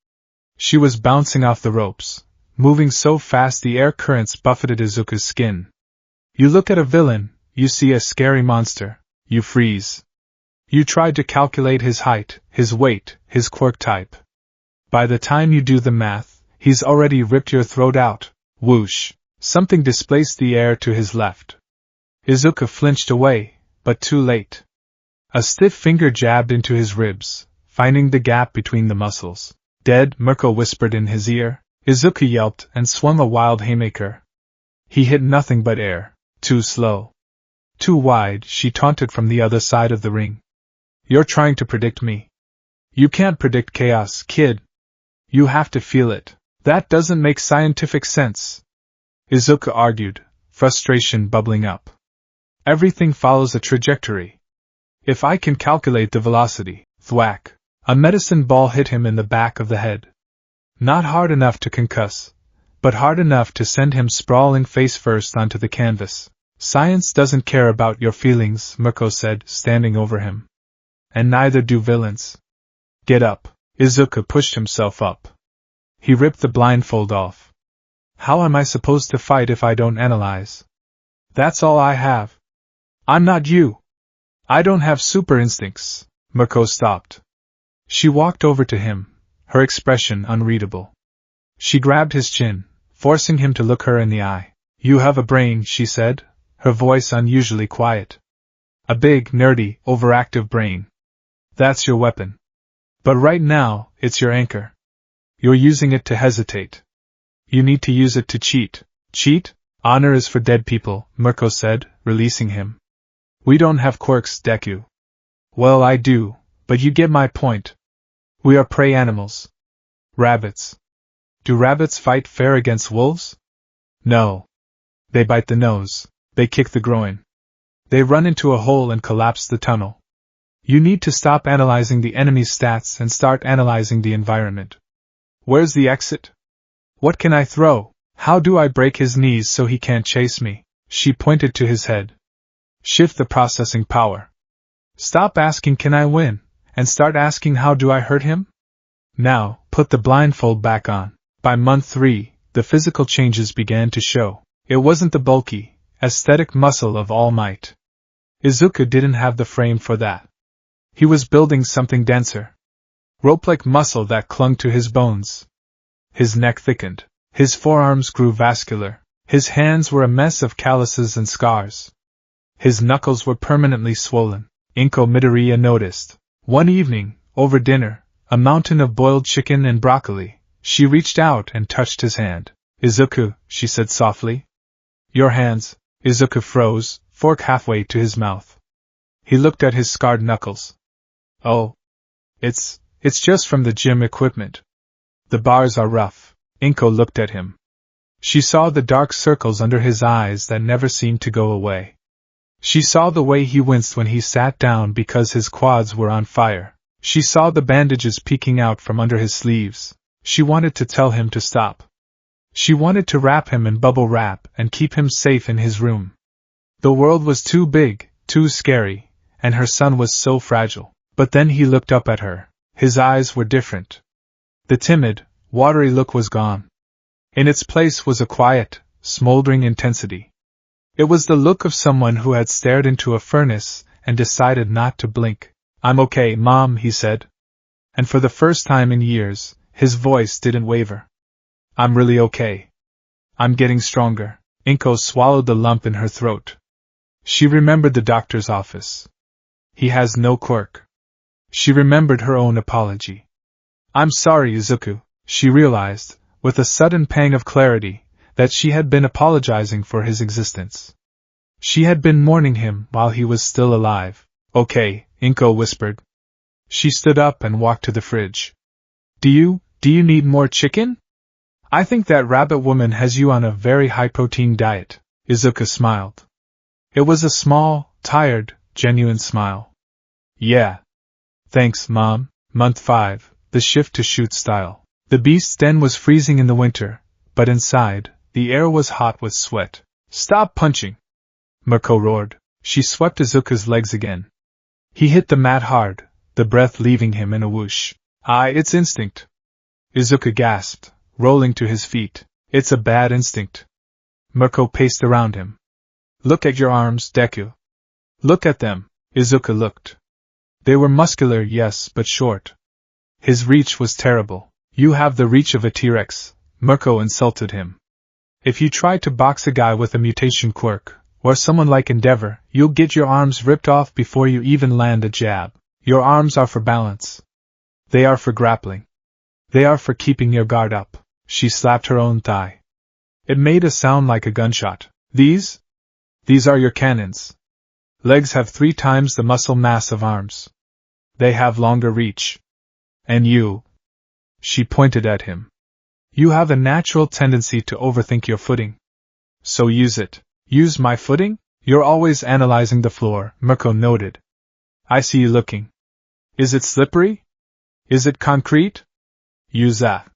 She was bouncing off the ropes, moving so fast the air currents buffeted Izuku's skin. You look at a villain, you see a scary monster, you freeze. You tried to calculate his height, his weight, his quirk type. By the time you do the math, he's already ripped your throat out. Whoosh! Something displaced the air to his left. Izuku flinched away, but too late. A stiff finger jabbed into his ribs, finding the gap between the muscles. Dead, Mirko whispered in his ear. Izuku yelped and swung a wild haymaker. He hit nothing but air. Too slow. Too wide, she taunted from the other side of the ring. You're trying to predict me. You can't predict chaos, kid. You have to feel it. That doesn't make scientific sense. Izuku argued, frustration bubbling up. Everything follows a trajectory. If I can calculate the velocity, thwack. A medicine ball hit him in the back of the head. Not hard enough to concuss, but hard enough to send him sprawling face first onto the canvas. Science doesn't care about your feelings, Mirko said, standing over him. And neither do villains. Get up. Izuku pushed himself up. He ripped the blindfold off. How am I supposed to fight if I don't analyze? That's all I have. I'm not you. I don't have super instincts. Mirko stopped. She walked over to him, her expression unreadable. She grabbed his chin, forcing him to look her in the eye. You have a brain, she said, her voice unusually quiet. A big, nerdy, overactive brain. That's your weapon. But right now, it's your anchor. You're using it to hesitate. You need to use it to cheat. Cheat? Honor is for dead people, Mirko said, releasing him. We don't have quirks, Deku. Well, I do, but you get my point. We are prey animals. Rabbits. Do rabbits fight fair against wolves? No. They bite the nose. They kick the groin. They run into a hole and collapse the tunnel. You need to stop analyzing the enemy's stats and start analyzing the environment. Where's the exit? What can I throw? How do I break his knees so he can't chase me? She pointed to his head. Shift the processing power. Stop asking can I win, and start asking how do I hurt him? Now, put the blindfold back on. By month 3, the physical changes began to show. It wasn't the bulky, aesthetic muscle of All Might. Izuku didn't have the frame for that. He was building something denser. Rope-like muscle that clung to his bones. His neck thickened. His forearms grew vascular. His hands were a mess of calluses and scars. His knuckles were permanently swollen. Inko Midoriya noticed. One evening, over dinner, a mountain of boiled chicken and broccoli, she reached out and touched his hand. Izuku, she said softly. Your hands. Izuku froze, fork halfway to his mouth. He looked at his scarred knuckles. Oh. It's just from the gym equipment. The bars are rough. Inko looked at him. She saw the dark circles under his eyes that never seemed to go away. She saw the way he winced when he sat down because his quads were on fire. She saw the bandages peeking out from under his sleeves. She wanted to tell him to stop. She wanted to wrap him in bubble wrap and keep him safe in his room. The world was too big, too scary, and her son was so fragile. But then he looked up at her. His eyes were different. The timid, watery look was gone. In its place was a quiet, smoldering intensity. It was the look of someone who had stared into a furnace and decided not to blink. I'm okay, Mom, he said. And for the first time in years, his voice didn't waver. I'm really okay. I'm getting stronger. Inko swallowed the lump in her throat. She remembered the doctor's office. He has no quirk. She remembered her own apology. I'm sorry, Izuku, she realized, with a sudden pang of clarity, that she had been apologizing for his existence. She had been mourning him while he was still alive. Okay, Inko whispered. She stood up and walked to the fridge. Do you need more chicken? I think that rabbit woman has you on a very high-protein diet. Izuku smiled. It was a small, tired, genuine smile. Yeah. Thanks, Mom. Month 5, the shift to shoot style. The beast's den was freezing in the winter, but inside, the air was hot with sweat. Stop punching! Mirko roared. She swept Izuku's legs again. He hit the mat hard, the breath leaving him in a whoosh. It's instinct. Izuku gasped, rolling to his feet. It's a bad instinct. Mirko paced around him. Look at your arms, Deku. Look at them. Izuku looked. They were muscular, yes, but short. His reach was terrible. You have the reach of a T-Rex, Mirko insulted him. If you try to box a guy with a mutation quirk, or someone like Endeavor, you'll get your arms ripped off before you even land a jab. Your arms are for balance. They are for grappling. They are for keeping your guard up. She slapped her own thigh. It made a sound like a gunshot. These are your cannons. Legs have 3 times the muscle mass of arms. They have longer reach. And you. She pointed at him. You have a natural tendency to overthink your footing. So use it. Use my footing? You're always analyzing the floor, Mirko noted. I see you looking. Is it slippery? Is it concrete? Use that.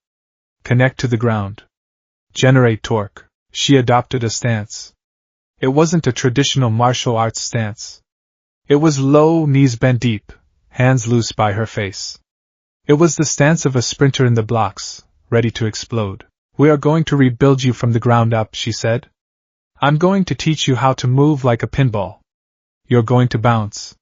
Connect to the ground. Generate torque. She adopted a stance. It wasn't a traditional martial arts stance. It was low, knees bent deep, hands loose by her face. It was the stance of a sprinter in the blocks, ready to explode. We are going to rebuild you from the ground up, she said. I'm going to teach you how to move like a pinball. You're going to bounce.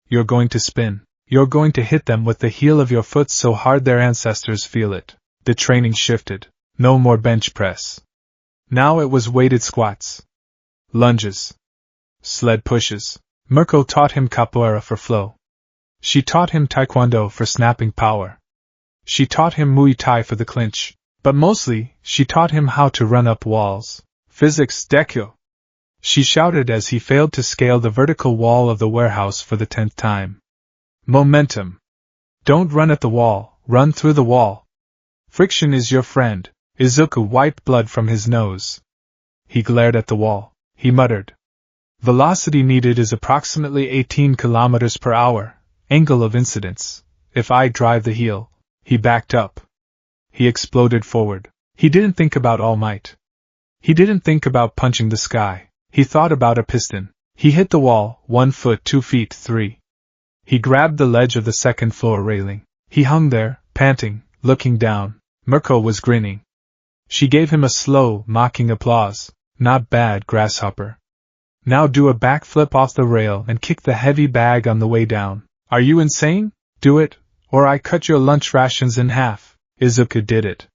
You're going to spin. You're going to hit them with the heel of your foot so hard their ancestors feel it. The training shifted. No more bench press. Now it was weighted squats. Lunges. Sled pushes. Mirko taught him capoeira for flow. She taught him taekwondo for snapping power. She taught him Muay Thai for the clinch. But mostly, she taught him how to run up walls. Physics, Deku! She shouted as he failed to scale the vertical wall of the warehouse for the 10th time. Momentum. Don't run at the wall, run through the wall. Friction is your friend. Izuku wiped blood from his nose. He glared at the wall. He muttered. Velocity needed is approximately 18 kilometers per hour. Angle of incidence. If I drive the heel. He backed up. He exploded forward. He didn't think about All Might. He didn't think about punching the sky. He thought about a piston. He hit the wall, 1 foot 2 feet 3. He grabbed the ledge of the second floor railing. He hung there, panting, looking down. Mirko was grinning. She gave him a slow, mocking applause. Not bad, grasshopper. Now do a backflip off the rail and kick the heavy bag on the way down. Are you insane? Do it, or I cut your lunch rations in half. Izuku did it.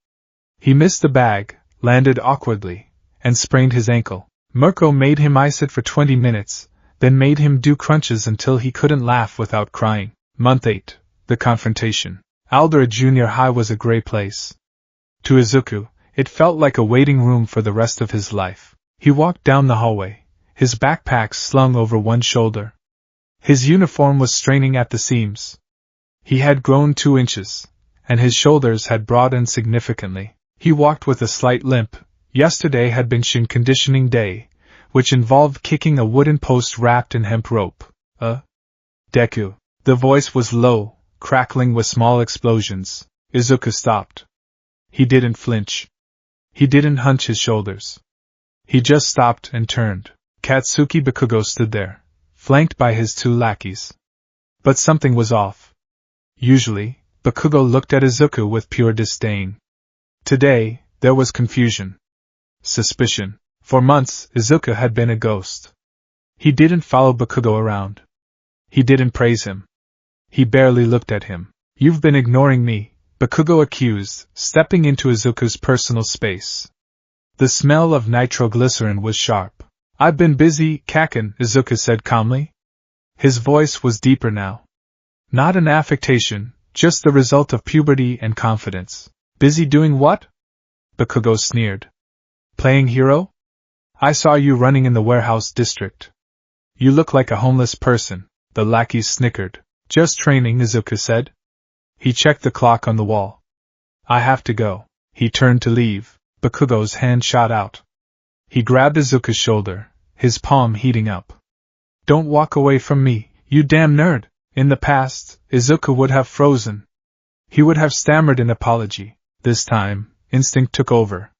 He missed the bag, landed awkwardly, and sprained his ankle. Mirko made him ice it for 20 minutes, then made him do crunches until he couldn't laugh without crying. Month 8. The confrontation. Aldera Junior High was a gray place. To Izuku, it felt like a waiting room for the rest of his life. He walked down the hallway, his backpack slung over one shoulder. His uniform was straining at the seams. He had grown 2 inches, and his shoulders had broadened significantly. He walked with a slight limp. Yesterday had been shin conditioning day, which involved kicking a wooden post wrapped in hemp rope. Deku. The voice was low, crackling with small explosions. Izuku stopped. He didn't flinch. He didn't hunch his shoulders. He just stopped and turned. Katsuki Bakugo stood there, flanked by his 2 lackeys. But something was off. Usually, Bakugo looked at Izuku with pure disdain. Today, there was confusion. Suspicion. For months, Izuku had been a ghost. He didn't follow Bakugo around. He didn't praise him. He barely looked at him. You've been ignoring me, Bakugo accused, stepping into Izuku's personal space. The smell of nitroglycerin was sharp. I've been busy, Kaken, Izuku said calmly. His voice was deeper now. Not an affectation, just the result of puberty and confidence. Busy doing what? Bakugo sneered. Playing hero? I saw you running in the warehouse district. You look like a homeless person, the lackeys snickered. Just training, Izuku said. He checked the clock on the wall. I have to go. He turned to leave. Bakugo's hand shot out. He grabbed Izuku's shoulder, his palm heating up. Don't walk away from me, you damn nerd. In the past, Izuku would have frozen. He would have stammered an apology. This time, instinct took over.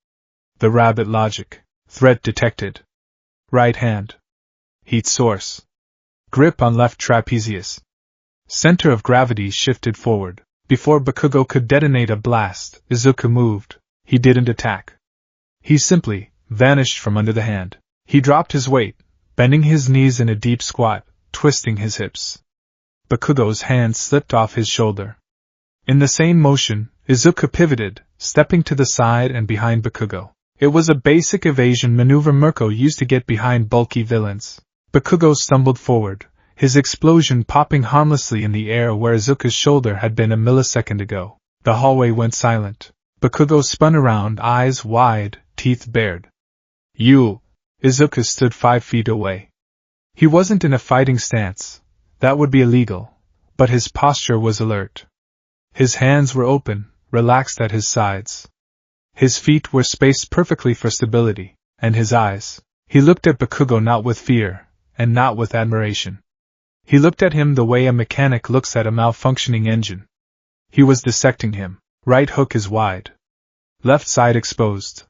The rabbit logic. Threat detected. Right hand. Heat source. Grip on left trapezius. Center of gravity shifted forward. Before Bakugo could detonate a blast, Izuku moved. He didn't attack. He simply vanished from under the hand. He dropped his weight, bending his knees in a deep squat, twisting his hips. Bakugo's hand slipped off his shoulder. In the same motion, Izuku pivoted, stepping to the side and behind Bakugo. It was a basic evasion maneuver Mirko used to get behind bulky villains. Bakugo stumbled forward, his explosion popping harmlessly in the air where Izuku's shoulder had been a millisecond ago. The hallway went silent. Bakugo spun around, eyes wide, teeth bared. You! Izuku stood 5 feet away. He wasn't in a fighting stance. That would be illegal. But his posture was alert. His hands were open, relaxed at his sides. His feet were spaced perfectly for stability, and his eyes. He looked at Bakugo not with fear, and not with admiration. He looked at him the way a mechanic looks at a malfunctioning engine. He was dissecting him. Right hook is wide. Left side exposed.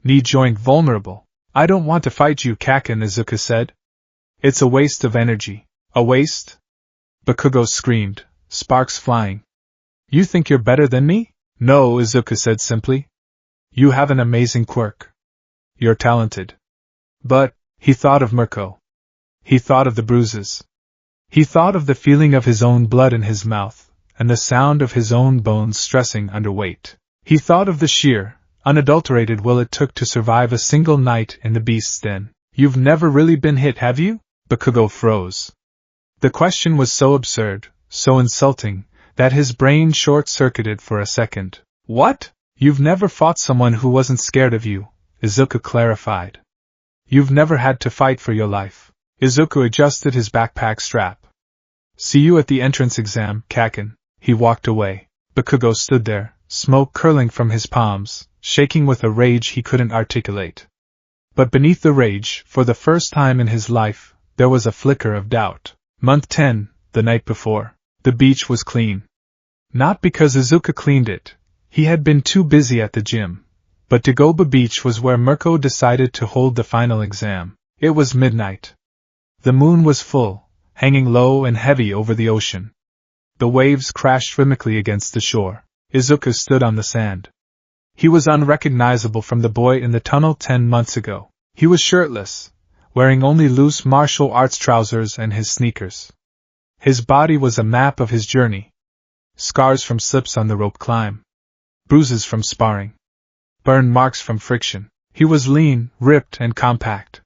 Knee joint vulnerable. I don't want to fight you, Kaken, Izuku said. It's a waste of energy. A waste? Bakugo screamed, sparks flying. You think you're better than me? No, Izuku said simply. You have an amazing quirk. You're talented. But, he thought of Mirko. He thought of the bruises. He thought of the feeling of his own blood in his mouth, and the sound of his own bones stressing under weight. He thought of the sheer, unadulterated will it took to survive a single night in the beast's den. "You've never really been hit, have you?" Bakugo froze. The question was so absurd, so insulting, that his brain short-circuited for a second. "What? You've never fought someone who wasn't scared of you," Izuku clarified. "You've never had to fight for your life." Izuku adjusted his backpack strap. "See you at the entrance exam, Kaken." He walked away. Bakugo stood there, smoke curling from his palms, shaking with a rage he couldn't articulate. But beneath the rage, for the first time in his life, there was a flicker of doubt. Month 10, the night before. The beach was clean. Not because Izuku cleaned it. He had been too busy at the gym. But Dagoba Beach was where Mirko decided to hold the final exam. It was midnight. The moon was full, hanging low and heavy over the ocean. The waves crashed rhythmically against the shore. Izuku stood on the sand. He was unrecognizable from the boy in the tunnel 10 months ago. He was shirtless, wearing only loose martial arts trousers and his sneakers. His body was a map of his journey. Scars from slips on the rope climb. Bruises from sparring. Burn marks from friction. He was lean, ripped, and compact.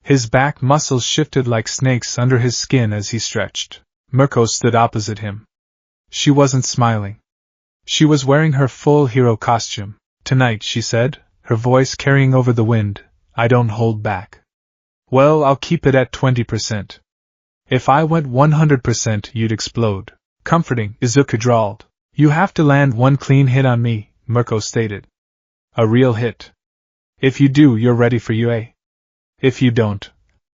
His back muscles shifted like snakes under his skin as he stretched. Mirko stood opposite him. She wasn't smiling. She was wearing her full hero costume. "Tonight," she said, her voice carrying over the wind, "I don't hold back." "Well, I'll keep it at 20%. If I went 100%, you'd explode." "Comforting," Izuku drawled. "You have to land one clean hit on me," Mirko stated. "A real hit. If you do, you're ready for UA. If you don't."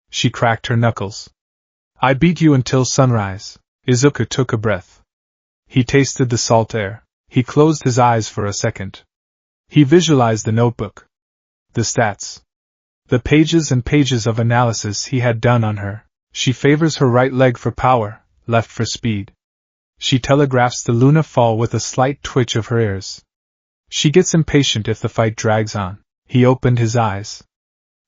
She cracked her knuckles. "I beat you until sunrise." Izuku took a breath. He tasted the salt air. He closed his eyes for a second. He visualized the notebook. The stats. The pages and pages of analysis he had done on her. She favors her right leg for power, left for speed. She telegraphs the Luna fall with a slight twitch of her ears. She gets impatient if the fight drags on. He opened his eyes.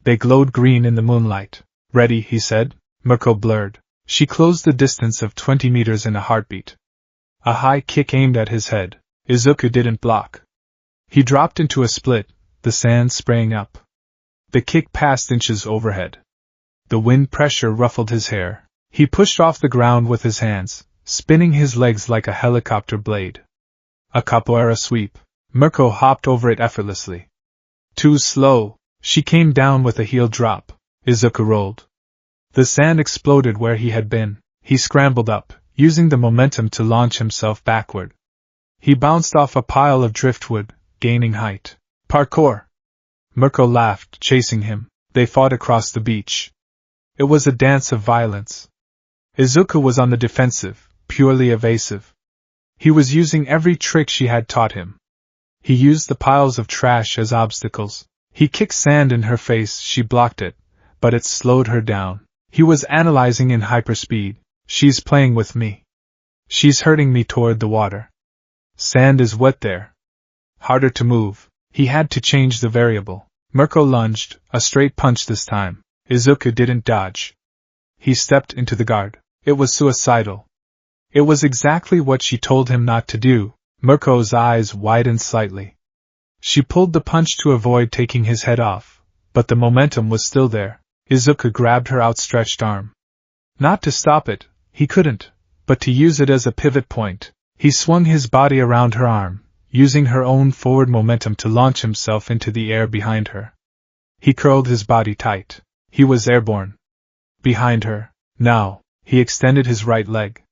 They glowed green in the moonlight. "Ready," he said. Mirko blurred. She closed the distance of 20 meters in a heartbeat. A high kick aimed at his head. Izuku didn't block. He dropped into a split, the sand spraying up. The kick passed inches overhead. The wind pressure ruffled his hair. He pushed off the ground with his hands, spinning his legs like a helicopter blade. A capoeira sweep. Mirko hopped over it effortlessly. Too slow. She came down with a heel drop. Izuku rolled. The sand exploded where he had been. He scrambled up, using the momentum to launch himself backward. He bounced off a pile of driftwood, gaining height. "Parkour!" Mirko laughed, chasing him. They fought across the beach. It was a dance of violence. Izuku was on the defensive, purely evasive. He was using every trick she had taught him. He used the piles of trash as obstacles. He kicked sand in her face, she blocked it, but it slowed her down. He was analyzing in hyperspeed. "She's playing with me. She's herding me toward the water. Sand is wet there. Harder to move." He had to change the variable. Mirko lunged, a straight punch this time. Izuku didn't dodge. He stepped into the guard. It was suicidal. It was exactly what she told him not to do. Mirko's eyes widened slightly. She pulled the punch to avoid taking his head off, but the momentum was still there. Izuku grabbed her outstretched arm. Not to stop it, he couldn't, but to use it as a pivot point. He swung his body around her arm, using her own forward momentum to launch himself into the air behind her. He curled his body tight. He was airborne. Behind her. Now, he extended his right leg.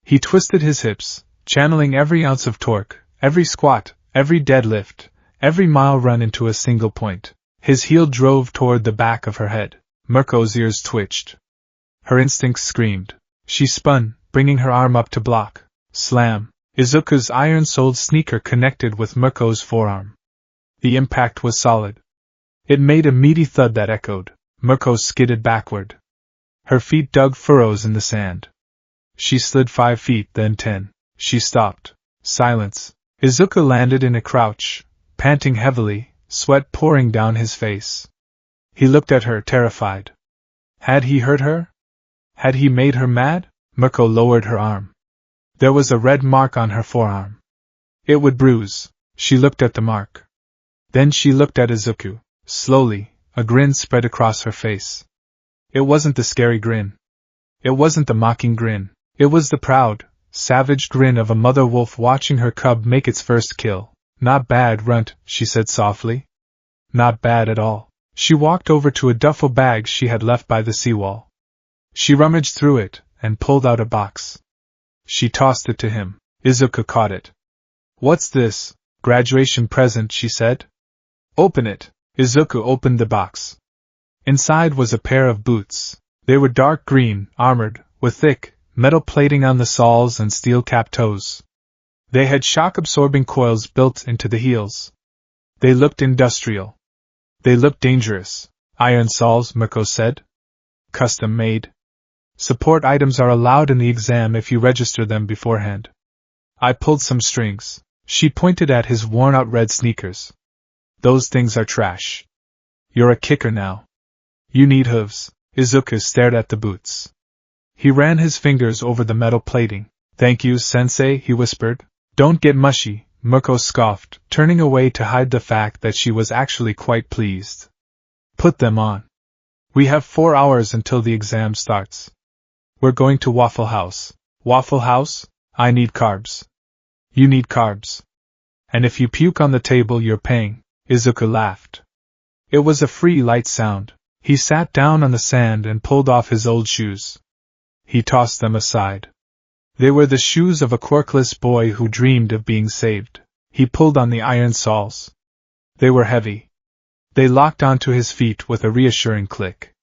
He twisted his hips, channeling every ounce of torque, every squat, every deadlift, every mile run into a single point. His heel drove toward the back of her head. Mirko's ears twitched. Her instincts screamed. She spun, bringing her arm up to block. Slam. Izuku's iron-soled sneaker connected with Mirko's forearm. The impact was solid. It made a meaty thud that echoed. Mirko skidded backward. Her feet dug furrows in the sand. She slid 5 feet, then 10. She stopped. Silence. Izuku landed in a crouch, panting heavily, sweat pouring down his face. He looked at her, terrified. Had he hurt her? Had he made her mad? Mirko lowered her arm. There was a red mark on her forearm. It would bruise. She looked at the mark. Then she looked at Izuku. Slowly, a grin spread across her face. It wasn't the scary grin. It wasn't the mocking grin. It was the proud, savage grin of a mother wolf watching her cub make its first kill. Not bad, Runt, she said softly. Not bad at all. She walked over to a duffel bag she had left by the seawall. She rummaged through it and pulled out a box. She tossed it to him. Izuku caught it. What's this? Graduation present, she said. Open it. Izuku opened the box. Inside was a pair of boots. They were dark green, armored, with thick, metal plating on the soles and steel-capped toes. They had shock-absorbing coils built into the heels. They looked industrial. They looked dangerous. Iron soles, Mirko said. Custom-made. Support items are allowed in the exam if you register them beforehand. I pulled some strings. She pointed at his worn-out red sneakers. Those things are trash. You're a kicker now. You need hooves. Izuku stared at the boots. He ran his fingers over the metal plating. Thank you, sensei, he whispered. Don't get mushy, Mirko scoffed, turning away to hide the fact that she was actually quite pleased. Put them on. We have 4 hours until the exam starts. We're going to Waffle House. Waffle House? I need carbs. You need carbs. And if you puke on the table, you're paying. Izuku laughed. It was a free, light sound. He sat down on the sand and pulled off his old shoes. He tossed them aside. They were the shoes of a quirkless boy who dreamed of being saved. He pulled on the iron soles. They were heavy. They locked onto his feet with a reassuring click.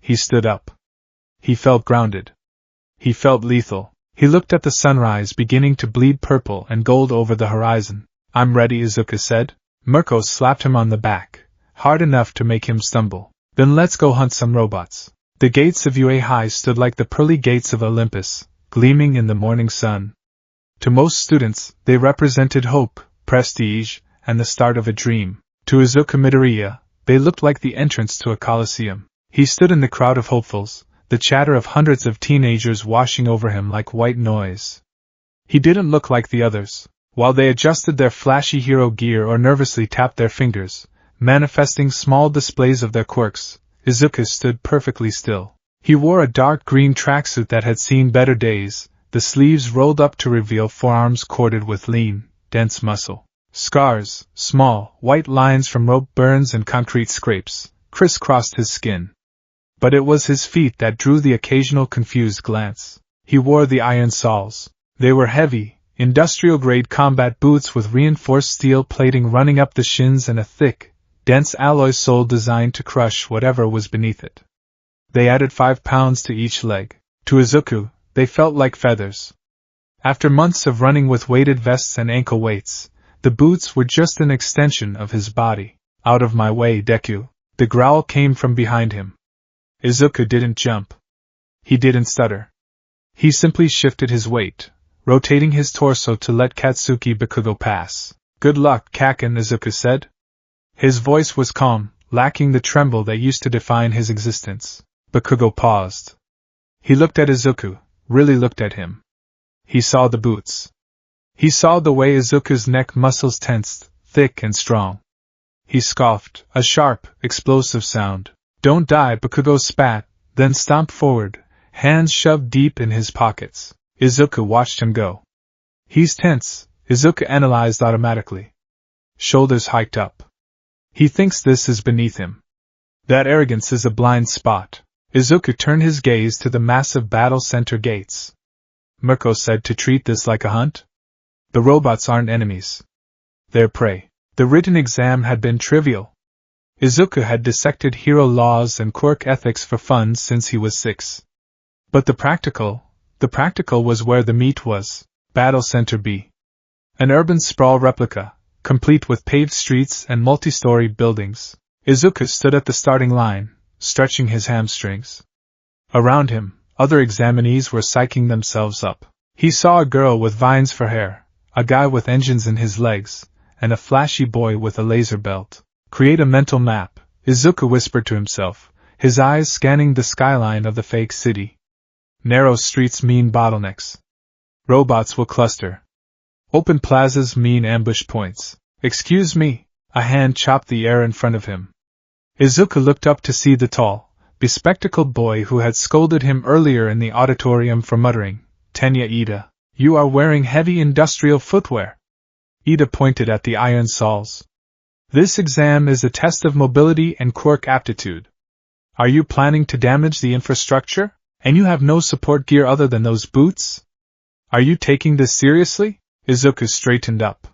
He stood up. He felt grounded. He felt lethal. He looked at the sunrise beginning to bleed purple and gold over the horizon. I'm ready, Izuku said. Mirko slapped him on the back, hard enough to make him stumble. Then let's go hunt some robots. The gates of UA High stood like the pearly gates of Olympus, gleaming in the morning sun. To most students, they represented hope, prestige, and the start of a dream. To Izuku Midoriya, they looked like the entrance to a coliseum. He stood in the crowd of hopefuls, the chatter of hundreds of teenagers washing over him like white noise. He didn't look like the others. While they adjusted their flashy hero gear or nervously tapped their fingers, manifesting small displays of their quirks, Izuku stood perfectly still. He wore a dark green tracksuit that had seen better days, the sleeves rolled up to reveal forearms corded with lean, dense muscle. Scars, small, white lines from rope burns and concrete scrapes, crisscrossed his skin. But it was his feet that drew the occasional confused glance. He wore the iron soles. They were heavy, industrial-grade combat boots with reinforced steel plating running up the shins and a thick, dense alloy sole designed to crush whatever was beneath it. They added 5 pounds to each leg. To Izuku, they felt like feathers. After months of running with weighted vests and ankle weights, the boots were just an extension of his body. Out of my way, Deku. The growl came from behind him. Izuku didn't jump. He didn't stutter. He simply shifted his weight, rotating his torso to let Katsuki Bakugo pass. Good luck, Kaken, Izuku said. His voice was calm, lacking the tremble that used to define his existence. Bakugo paused. He looked at Izuku, really looked at him. He saw the boots. He saw the way Izuku's neck muscles tensed, thick and strong. He scoffed, a sharp, explosive sound. Don't die, Bakugo spat, then stomped forward, hands shoved deep in his pockets. Izuku watched him go. He's tense, Izuku analyzed automatically. Shoulders hiked up. He thinks this is beneath him. That arrogance is a blind spot. Izuku turned his gaze to the massive battle center gates. Mirko said to treat this like a hunt? The robots aren't enemies. They're prey. The written exam had been trivial. Izuku had dissected hero laws and quirk ethics for fun since he was 6. But the practical was where the meat was. Battle Center B. An urban sprawl replica, complete with paved streets and multi-story buildings. Izuku stood at the starting line, stretching his hamstrings. Around him, other examinees were psyching themselves up. He saw a girl with vines for hair, a guy with engines in his legs, and a flashy boy with a laser belt. Create a mental map, Izuku whispered to himself, his eyes scanning the skyline of the fake city. Narrow streets mean bottlenecks. Robots will cluster. Open plazas mean ambush points. Excuse me, a hand chopped the air in front of him. Izuku looked up to see the tall, bespectacled boy who had scolded him earlier in the auditorium for muttering, "Tenya Ida, you are wearing heavy industrial footwear." Ida pointed at the iron soles. "This exam is a test of mobility and quirk aptitude. Are you planning to damage the infrastructure? And you have no support gear other than those boots? Are you taking this seriously?" Izuku straightened up.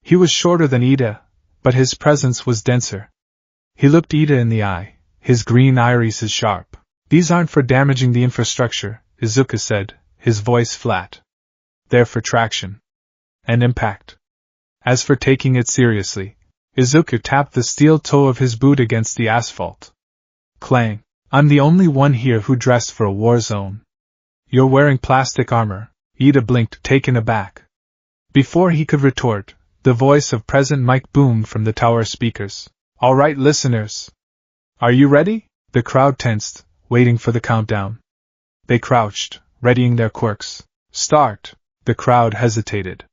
He was shorter than Ida, but his presence was denser. He looked Ida in the eye, his green irises sharp. "These aren't for damaging the infrastructure," Izuku said, his voice flat. "They're for traction. And impact. As for taking it seriously," Izuku tapped the steel toe of his boot against the asphalt. Clang. "I'm the only one here who dressed for a war zone." "You're wearing plastic armor," Ida blinked, taken aback. Before he could retort, the voice of President Mike boomed from the tower speakers. "All right, listeners. Are you ready?" The crowd tensed, waiting for the countdown. They crouched, readying their quirks. "Start." The crowd hesitated.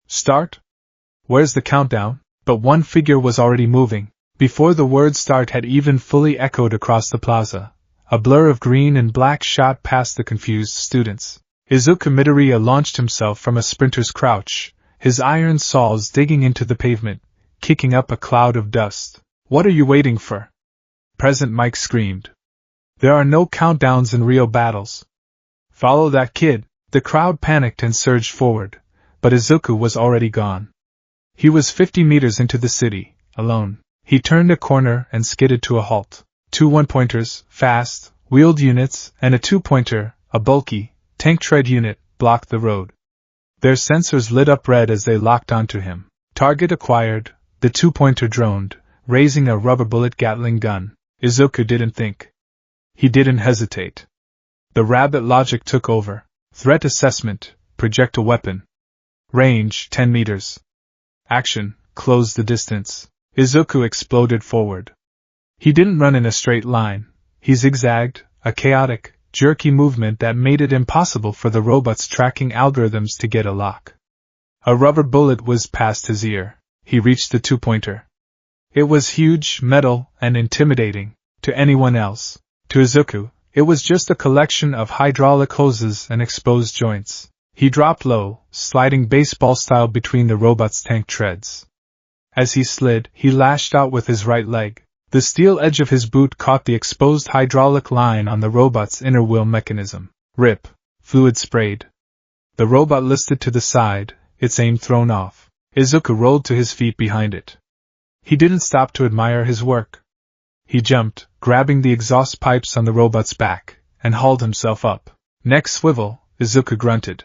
"Start? Where's the countdown?" But one figure was already moving. Before the word start had even fully echoed across the plaza, a blur of green and black shot past the confused students. Izuku Midoriya launched himself from a sprinter's crouch, his iron saws digging into the pavement, kicking up a cloud of dust. "What are you waiting for?" President Mike screamed. "There are no countdowns in real battles. Follow that kid." The crowd panicked and surged forward, but Izuku was already gone. He was 50 meters into the city, alone. He turned a corner and skidded to a halt. 2 one-pointers, fast, wheeled units, and a 2-pointer, a bulky, tank-tread unit, blocked the road. Their sensors lit up red as they locked onto him. Target acquired, the 2-pointer droned, raising a rubber bullet Gatling gun. Izuku didn't think. He didn't hesitate. The rabbit logic took over. Threat assessment, projectile weapon. Range, 10 meters. Action, close the distance. Izuku exploded forward. He didn't run in a straight line. He zigzagged, a chaotic, jerky movement that made it impossible for the robot's tracking algorithms to get a lock. A rubber bullet whizzed past his ear. He reached the 2-pointer. It was huge, metal, and intimidating. To anyone else. To Izuku, it was just a collection of hydraulic hoses and exposed joints. He dropped low, sliding baseball-style between the robot's tank treads. As he slid, he lashed out with his right leg. The steel edge of his boot caught the exposed hydraulic line on the robot's inner wheel mechanism. Rip. Fluid sprayed. The robot listed to the side, its aim thrown off. Izuku rolled to his feet behind it. He didn't stop to admire his work. He jumped, grabbing the exhaust pipes on the robot's back, and hauled himself up. "Neck swivel," Izuku grunted.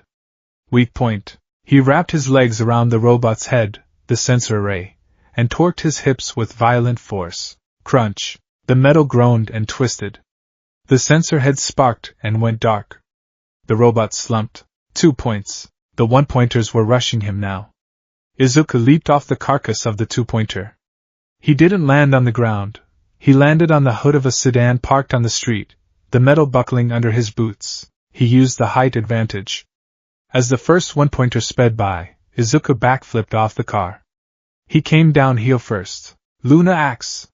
"Weak point." He wrapped his legs around the robot's head, the sensor array, and torqued his hips with violent force. Crunch. The metal groaned and twisted. The sensor head sparked and went dark. The robot slumped. 2 points. The 1-pointers were rushing him now. Izuku leaped off the carcass of the 2-pointer. He didn't land on the ground. He landed on the hood of a sedan parked on the street, the metal buckling under his boots. He used the height advantage. As the first 1-pointer sped by, Izuku backflipped off the car. He came down heel first. "Luna Axe!"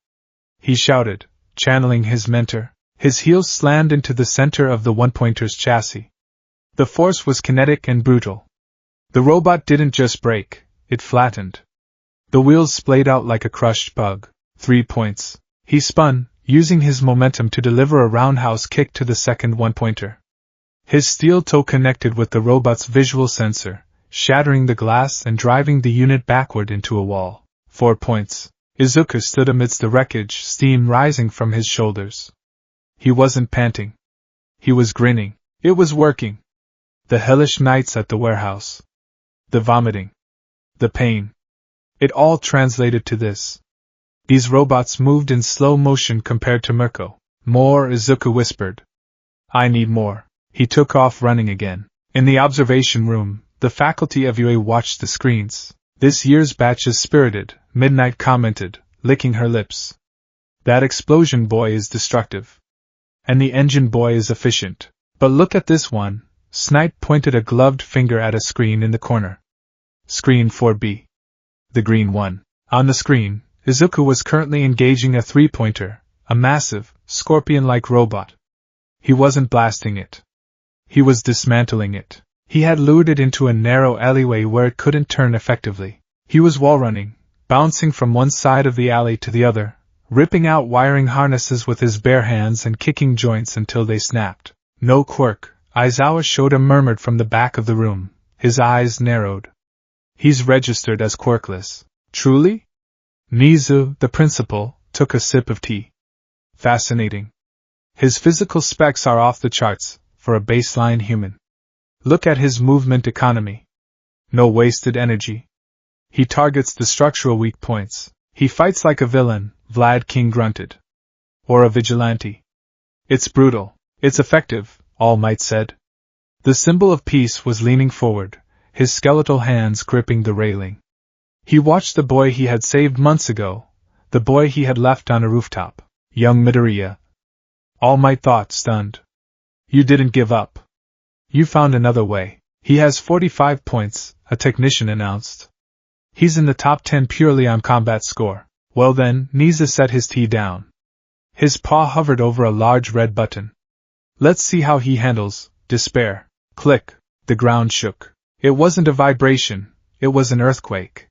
he shouted, channeling his mentor. His heels slammed into the center of the 1-pointer's chassis. The force was kinetic and brutal. The robot didn't just break, it flattened. The wheels splayed out like a crushed bug. 3 points. He spun, using his momentum to deliver a roundhouse kick to the second 1-pointer. His steel toe connected with the robot's visual sensor, shattering the glass and driving the unit backward into a wall. 4 points. Izuku stood amidst the wreckage, steam rising from his shoulders. He wasn't panting. He was grinning. It was working. The hellish nights at the warehouse. The vomiting. The pain. It all translated to this. These robots moved in slow motion compared to Mirko. "More," Izuku whispered. "I need more." He took off running again. In the observation room, the faculty of UA watched the screens. "This year's batch is spirited," Midnight commented, licking her lips. "That explosion boy is destructive. And the engine boy is efficient. But look at this one. Snipe pointed a gloved finger at a screen in the corner. Screen 4B. The green one. On the screen, Izuku was currently engaging a three-pointer, a massive, scorpion-like robot. He wasn't blasting it. He was dismantling it. He had lured it into a narrow alleyway where it couldn't turn effectively. He was wall-running, bouncing from one side of the alley to the other, ripping out wiring harnesses with his bare hands and kicking joints until they snapped. No quirk, Aizawa Shoda murmured from the back of the room. His eyes narrowed. He's registered as quirkless. Truly? Nizu, the principal, took a sip of tea. Fascinating. His physical specs are off the charts, for a baseline human. Look at his movement economy. No wasted energy. He targets the structural weak points. He fights like a villain, Vlad King grunted. Or a vigilante. It's brutal. It's effective, All Might said. The symbol of peace was leaning forward, his skeletal hands gripping the railing. He watched the boy he had saved months ago, the boy he had left on a rooftop, young Midoriya. All Might thought, stunned. You didn't give up. You found another way. He has 45 points, a technician announced. He's in the top 10 purely on combat score. Well then, Nizu set his tea down. His paw hovered over a large red button. Let's see how he handles despair. Click. The ground shook. It wasn't a vibration, it was an earthquake.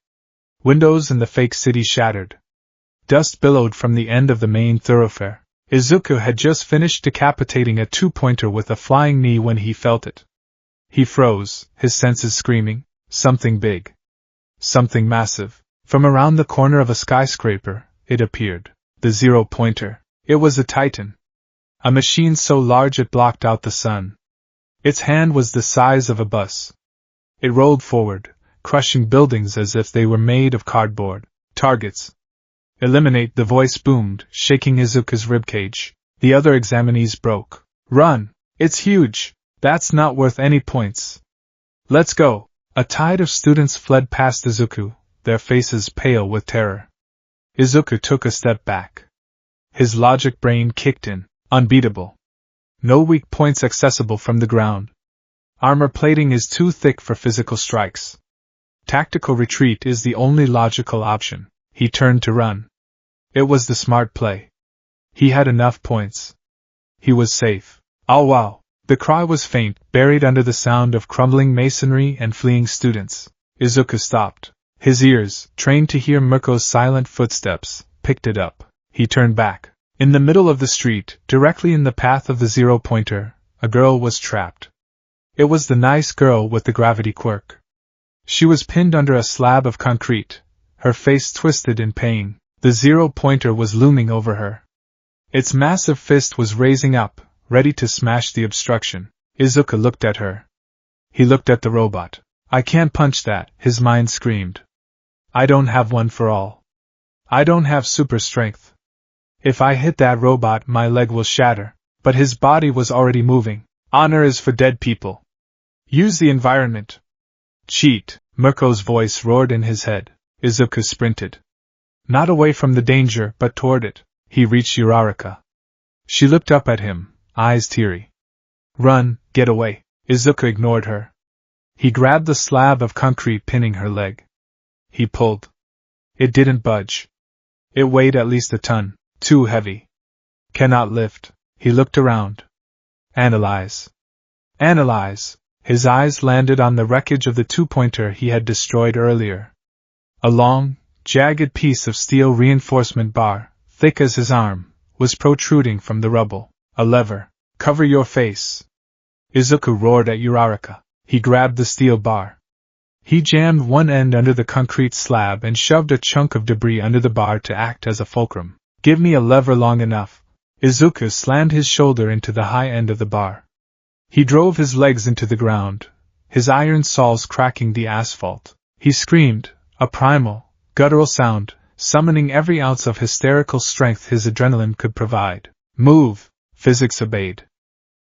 Windows in the fake city shattered. Dust billowed from the end of the main thoroughfare. Izuku had just finished decapitating a two-pointer with a flying knee when he felt it. He froze, his senses screaming, something big. Something massive. From around the corner of a skyscraper, it appeared. The zero-pointer. It was a titan. A machine so large it blocked out the sun. Its hand was the size of a bus. It rolled forward, crushing buildings as if they were made of cardboard. Targets. Eliminate, the voice boomed, shaking Izuku's ribcage. The other examinees broke. Run! It's huge! That's not worth any points. Let's go! A tide of students fled past Izuku, their faces pale with terror. Izuku took a step back. His logic brain kicked in. Unbeatable. No weak points accessible from the ground. Armor plating is too thick for physical strikes. Tactical retreat is the only logical option. He turned to run. It was the smart play. He had enough points. He was safe. Oh wow! The cry was faint, buried under the sound of crumbling masonry and fleeing students. Izuku stopped. His ears, trained to hear Mirko's silent footsteps, picked it up. He turned back. In the middle of the street, directly in the path of the zero-pointer, a girl was trapped. It was the nice girl with the gravity quirk. She was pinned under a slab of concrete, her face twisted in pain. The zero-pointer was looming over her. Its massive fist was raising up, ready to smash the obstruction. Izuku looked at her. He looked at the robot. I can't punch that, his mind screamed. I don't have one for all. I don't have super strength. If I hit that robot, my leg will shatter. But his body was already moving. Honor is for dead people. Use the environment. Cheat, Mirko's voice roared in his head. Izuku sprinted. Not away from the danger, but toward it. He reached Uraraka. She looked up at him, eyes teary. Run, get away. Izuku ignored her. He grabbed the slab of concrete pinning her leg. He pulled. It didn't budge. It weighed at least a ton, too heavy. Cannot lift. He looked around. Analyze. Analyze. His eyes landed on the wreckage of the two-pointer he had destroyed earlier. A long, jagged piece of steel reinforcement bar, thick as his arm, was protruding from the rubble. A lever. Cover your face. Izuku roared at Uraraka. He grabbed the steel bar. He jammed one end under the concrete slab and shoved a chunk of debris under the bar to act as a fulcrum. Give me a lever long enough. Izuku slammed his shoulder into the high end of the bar. He drove his legs into the ground, his iron soles cracking the asphalt. He screamed, a primal, guttural sound, summoning every ounce of hysterical strength his adrenaline could provide. Move! Physics obeyed.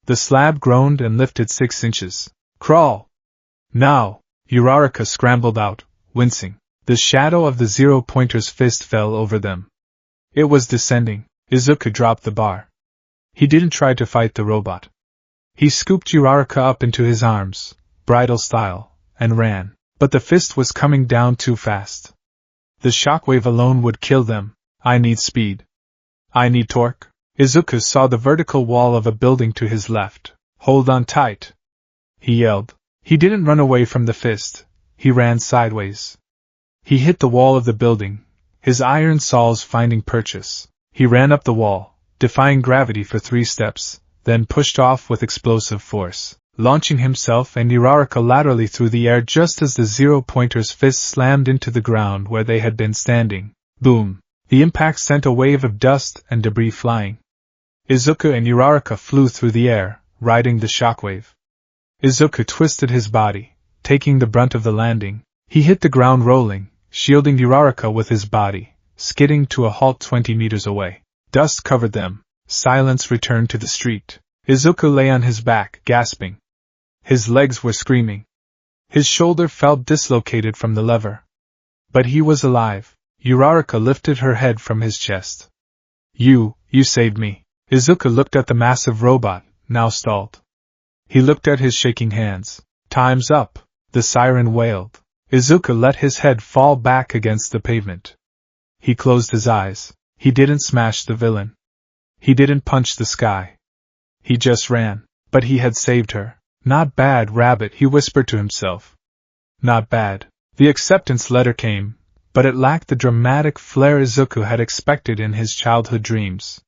The slab groaned and lifted 6 inches. Crawl! Now! Uraraka scrambled out, wincing. The shadow of the zero-pointer's fist fell over them. It was descending. Izuku dropped the bar. He didn't try to fight the robot. He scooped Uraraka up into his arms, bridal style, and ran. But the fist was coming down too fast. The shockwave alone would kill them. I need speed. I need torque. Izuku saw the vertical wall of a building to his left. Hold on tight, he yelled. He didn't run away from the fist. He ran sideways. He hit the wall of the building, his iron saws finding purchase. He ran up the wall, defying gravity for 3 steps, then pushed off with explosive force, launching himself and Uraraka laterally through the air just as the zero-pointer's fist slammed into the ground where they had been standing. Boom! The impact sent a wave of dust and debris flying. Izuku and Uraraka flew through the air, riding the shockwave. Izuku twisted his body, taking the brunt of the landing. He hit the ground rolling, shielding Uraraka with his body, skidding to a halt 20 meters away. Dust covered them. Silence returned to the street. Izuku lay on his back, gasping. His legs were screaming. His shoulder felt dislocated from the lever. But he was alive. Uraraka lifted her head from his chest. You saved me. Izuku looked at the massive robot, now stalled. He looked at his shaking hands. Time's up, the siren wailed. Izuku let his head fall back against the pavement. He closed his eyes. He didn't smash the villain. He didn't punch the sky. He just ran. But he had saved her. Not bad, Rabbit, he whispered to himself. Not bad. The acceptance letter came, but it lacked the dramatic flair Izuku had expected in his childhood dreams.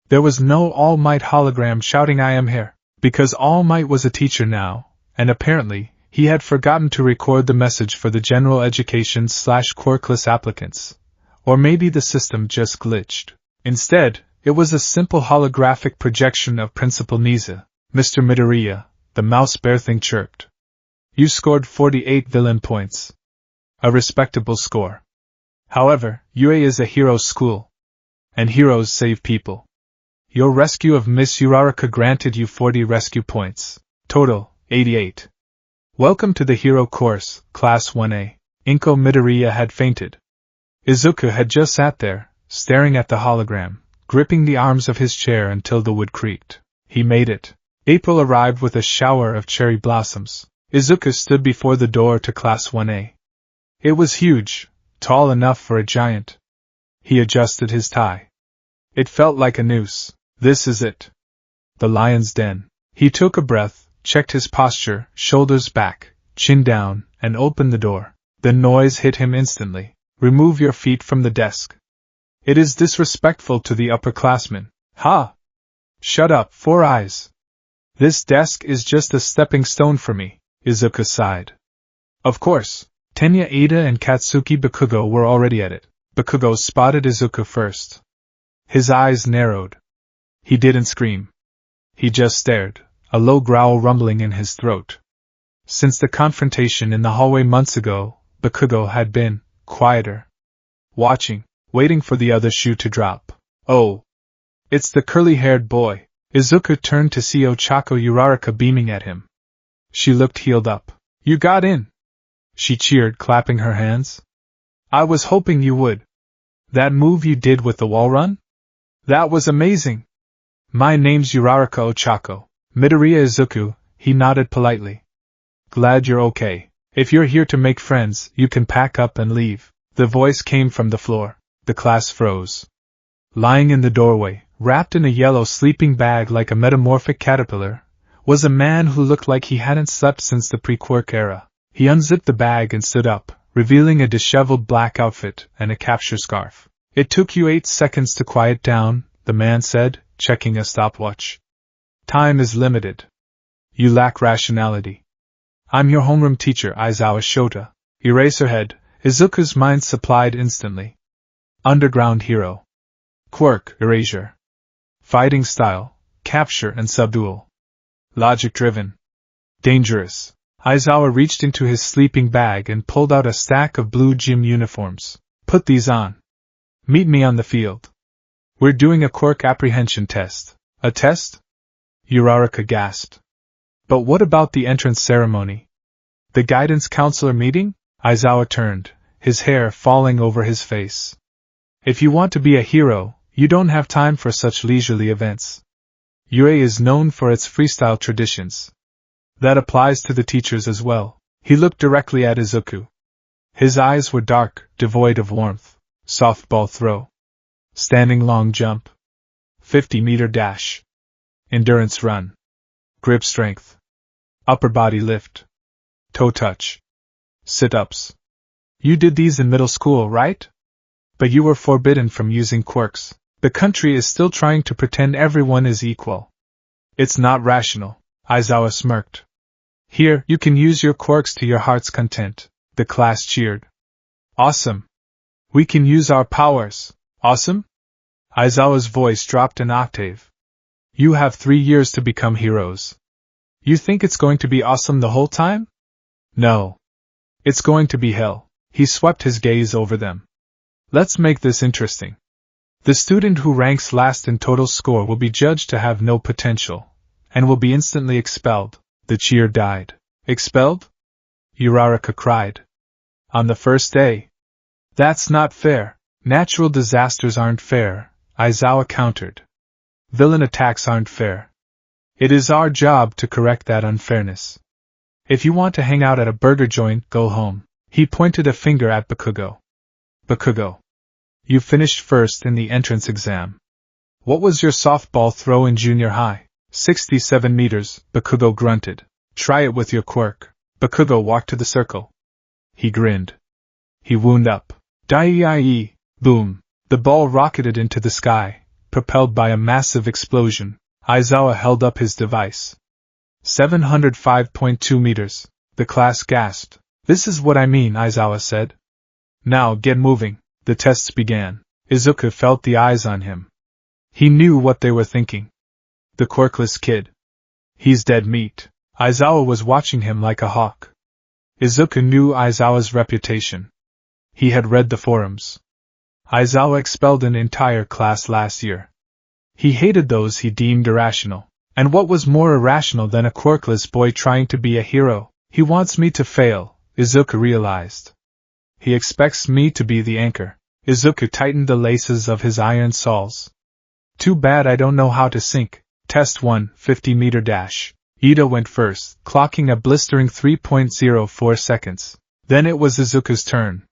There was no All Might hologram shouting I am here, because All Might was a teacher now, and apparently, he had forgotten to record the message for the general education/quirkless applicants. Or maybe the system just glitched. Instead, it was a simple holographic projection of Principal Niza. Mr. Midoriya, the mouse bear thing chirped. You scored 48 villain points. A respectable score. However, UA is a hero's school. And heroes save people. Your rescue of Miss Uraraka granted you 40 rescue points. Total, 88. Welcome to the hero course, Class 1A. Inko Midoriya had fainted. Izuku had just sat there, staring at the hologram, gripping the arms of his chair until the wood creaked. He made it. April arrived with a shower of cherry blossoms. Izuku stood before the door to Class 1A. It was huge, tall enough for a giant. He adjusted his tie. It felt like a noose. This is it. The lion's den. He took a breath, checked his posture, shoulders back, chin down, and opened the door. The noise hit him instantly. Remove your feet from the desk. It is disrespectful to the upperclassmen. Ha! Shut up, Four Eyes. This desk is just a stepping stone for me, Izuku sighed. Of course. Tenya Ida and Katsuki Bakugo were already at it. Bakugo spotted Izuku first. His eyes narrowed. He didn't scream. He just stared, a low growl rumbling in his throat. Since the confrontation in the hallway months ago, Bakugo had been quieter. Watching, waiting for the other shoe to drop. Oh! It's the curly-haired boy. Izuku turned to see Ochako Uraraka beaming at him. She looked healed up. You got in! She cheered, clapping her hands. I was hoping you would. That move you did with the wall run? That was amazing! My name's Uraraka Ochako. Midoriya Izuku, he nodded politely. Glad you're okay. If you're here to make friends, you can pack up and leave. The voice came from the floor. The class froze. Lying in the doorway, wrapped in a yellow sleeping bag like a metamorphic caterpillar, was a man who looked like he hadn't slept since the pre-quirk era. He unzipped the bag and stood up, revealing a disheveled black outfit and a capture scarf. It took you 8 seconds to quiet down, the man said, checking a stopwatch. Time is limited. You lack rationality. I'm your homeroom teacher, Aizawa Shota. Eraserhead, Izuku's mind supplied instantly. Underground hero. Quirk, erasure. Fighting style, capture and subdual. Logic-driven. Dangerous. Aizawa reached into his sleeping bag and pulled out a stack of blue gym uniforms. Put these on. Meet me on the field. We're doing a quirk apprehension test. A test? Uraraka gasped. But what about the entrance ceremony? The guidance counselor meeting? Aizawa turned, his hair falling over his face. If you want to be a hero, you don't have time for such leisurely events. UA is known for its freestyle traditions. That applies to the teachers as well. He looked directly at Izuku. His eyes were dark, devoid of warmth. Softball throw. Standing long jump. 50-meter dash. Endurance run. Grip strength. Upper body lift. Toe touch. Sit-ups. You did these in middle school, right? But you were forbidden from using quirks. The country is still trying to pretend everyone is equal. It's not rational, Aizawa smirked. Here, you can use your quirks to your heart's content. The class cheered. Awesome. We can use our powers. Awesome? Aizawa's voice dropped an octave. You have 3 years to become heroes. You think it's going to be awesome the whole time? No. It's going to be hell. He swept his gaze over them. Let's make this interesting. The student who ranks last in total score will be judged to have no potential, and will be instantly expelled. The cheer died. Expelled? Uraraka cried. On the first day? That's not fair. Natural disasters aren't fair, Aizawa countered. Villain attacks aren't fair. It is our job to correct that unfairness. If you want to hang out at a burger joint, go home. He pointed a finger at Bakugo. Bakugo. You finished first in the entrance exam. What was your softball throw in junior high? 67 meters, Bakugo grunted. Try it with your quirk. Bakugo walked to the circle. He grinned. He wound up. Dai-i-i, boom. The ball rocketed into the sky, propelled by a massive explosion. Aizawa held up his device. 705.2 meters. The class gasped. This is what I mean, Aizawa said. Now get moving. The tests began. Izuku felt the eyes on him. He knew what they were thinking. The quirkless kid. He's dead meat. Aizawa was watching him like a hawk. Izuku knew Aizawa's reputation. He had read the forums. Aizawa expelled an entire class last year. He hated those he deemed irrational. And what was more irrational than a quirkless boy trying to be a hero? He wants me to fail, Izuku realized. He expects me to be the anchor. Izuku tightened the laces of his iron soles. Too bad I don't know how to sink. Test 1, 50-meter dash. Ida went first, clocking a blistering 3.04 seconds. Then it was Izuku's turn.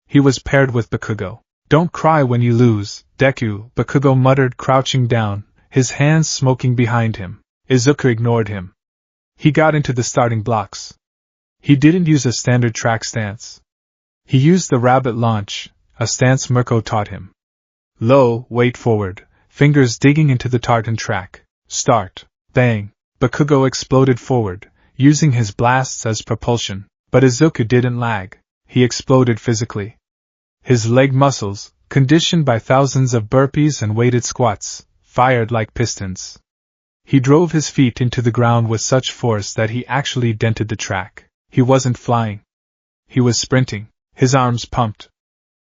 He was paired with Bakugo. Don't cry when you lose, Deku, Bakugo muttered, crouching down, his hands smoking behind him. Izuku ignored him. He got into the starting blocks. He didn't use a standard track stance. He used the rabbit launch, a stance Mirko taught him. Low, weight forward, fingers digging into the tartan track. Start. Bang. Bakugo exploded forward, using his blasts as propulsion, but Izuku didn't lag. He exploded physically. His leg muscles, conditioned by thousands of burpees and weighted squats, fired like pistons. He drove his feet into the ground with such force that he actually dented the track. He wasn't flying. He was sprinting, his arms pumped.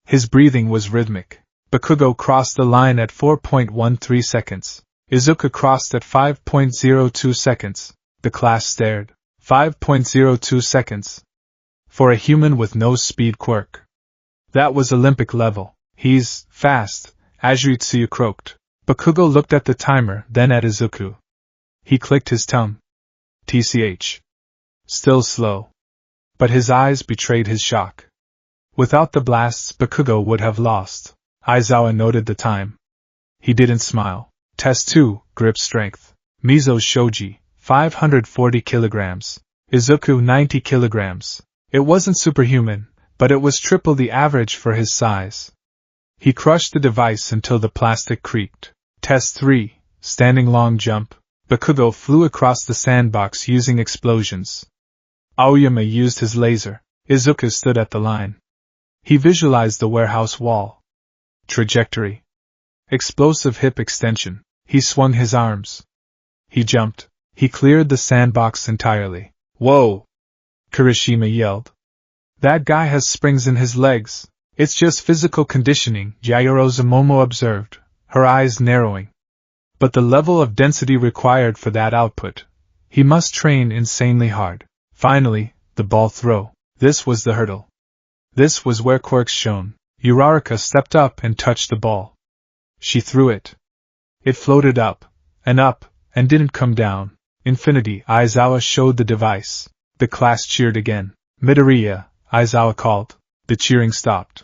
His breathing was rhythmic. Bakugo crossed the line at 4.13 seconds. Izuku crossed at 5.02 seconds. The class stared. 5.02 seconds. For a human with no speed quirk. That was Olympic level. He's fast, Azuritsuyu croaked. Bakugo looked at the timer, then at Izuku. He clicked his tongue. TCH. Still slow. But his eyes betrayed his shock. Without the blasts, Bakugo would have lost. Aizawa noted the time. He didn't smile. Test 2, grip strength. Mizo Shoji, 540 kilograms. Izuku, 90 kilograms. It wasn't superhuman, but it was triple the average for his size. He crushed the device until the plastic creaked. Test 3, standing long jump. Bakugo flew across the sandbox using explosions. Aoyama used his laser. Izuku stood at the line. He visualized the warehouse wall. Trajectory. Explosive hip extension. He swung his arms. He jumped. He cleared the sandbox entirely. Whoa! Kirishima yelled. That guy has springs in his legs. It's just physical conditioning, Yaoyorozu Momo observed, her eyes narrowing. But the level of density required for that output. He must train insanely hard. Finally, the ball throw. This was the hurdle. This was where quirks shone. Uraraka stepped up and touched the ball. She threw it. It floated up, and up, and didn't come down. Infinity, Aizawa showed the device. The class cheered again. Midoriya, Aizawa called. The cheering stopped.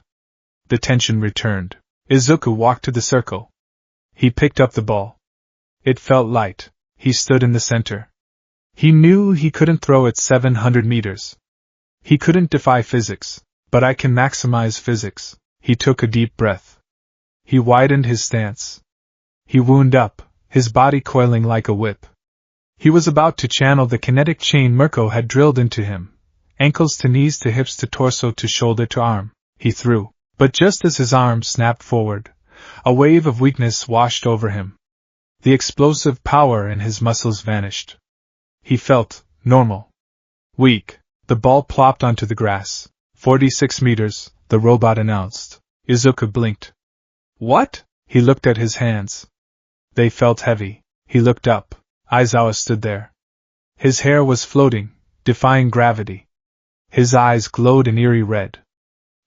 The tension returned. Izuku walked to the circle. He picked up the ball. It felt light. He stood in the center. He knew he couldn't throw it 700 meters. He couldn't defy physics, but I can maximize physics. He took a deep breath. He widened his stance. He wound up, his body coiling like a whip. He was about to channel the kinetic chain Mirko had drilled into him. Ankles to knees to hips to torso to shoulder to arm. He threw. But just as his arm snapped forward, a wave of weakness washed over him. The explosive power in his muscles vanished. He felt normal. Weak. The ball plopped onto the grass. 46 meters, the robot announced. Izuku blinked. What? He looked at his hands. They felt heavy. He looked up. Aizawa stood there. His hair was floating, defying gravity. His eyes glowed an eerie red.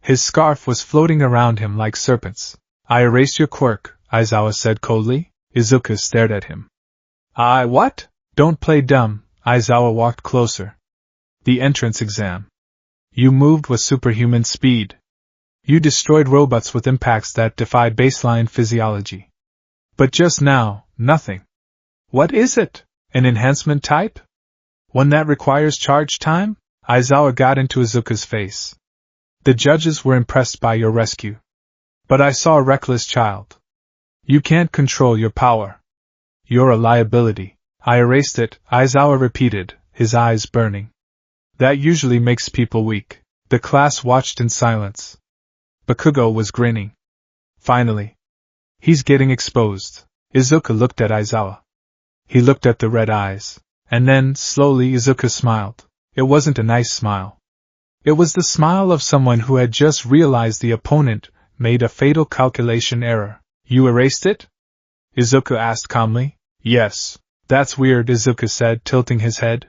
His scarf was floating around him like serpents. I erased your quirk, Aizawa said coldly. Izuku stared at him. What? Don't play dumb. Aizawa walked closer. The entrance exam. You moved with superhuman speed. You destroyed robots with impacts that defy baseline physiology. But just now, nothing. What is it? An enhancement type? One that requires charge time? Aizawa got into Izuku's face. The judges were impressed by your rescue. But I saw a reckless child. You can't control your power. You're a liability. I erased it, Aizawa repeated, his eyes burning. That usually makes people weak. The class watched in silence. Bakugo was grinning. Finally. He's getting exposed. Izuku looked at Aizawa. He looked at the red eyes. And then, slowly, Izuku smiled. It wasn't a nice smile. It was the smile of someone who had just realized the opponent made a fatal calculation error. You erased it? Izuku asked calmly. Yes. That's weird, Izuku said, tilting his head.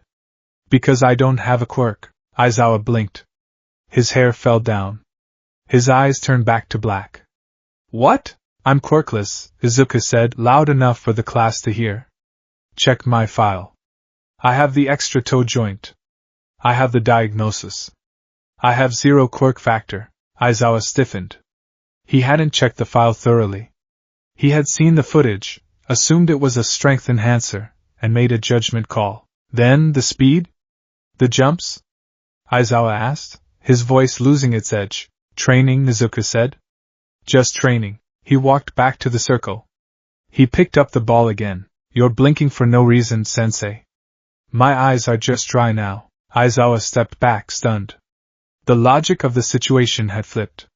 Because I don't have a quirk. Aizawa blinked. His hair fell down. His eyes turned back to black. What? I'm quirkless, Izuku said, loud enough for the class to hear. Check my file. I have the extra toe joint. I have the diagnosis. I have 0 quirk factor. Aizawa stiffened. He hadn't checked the file thoroughly. He had seen the footage, assumed it was a strength enhancer, and made a judgment call. Then the speed? The jumps? Aizawa asked, his voice losing its edge. Training, Izuku said. Just training. He walked back to the circle. He picked up the ball again. You're blinking for no reason, sensei. My eyes are just dry now. Aizawa stepped back, stunned. The logic of the situation had flipped.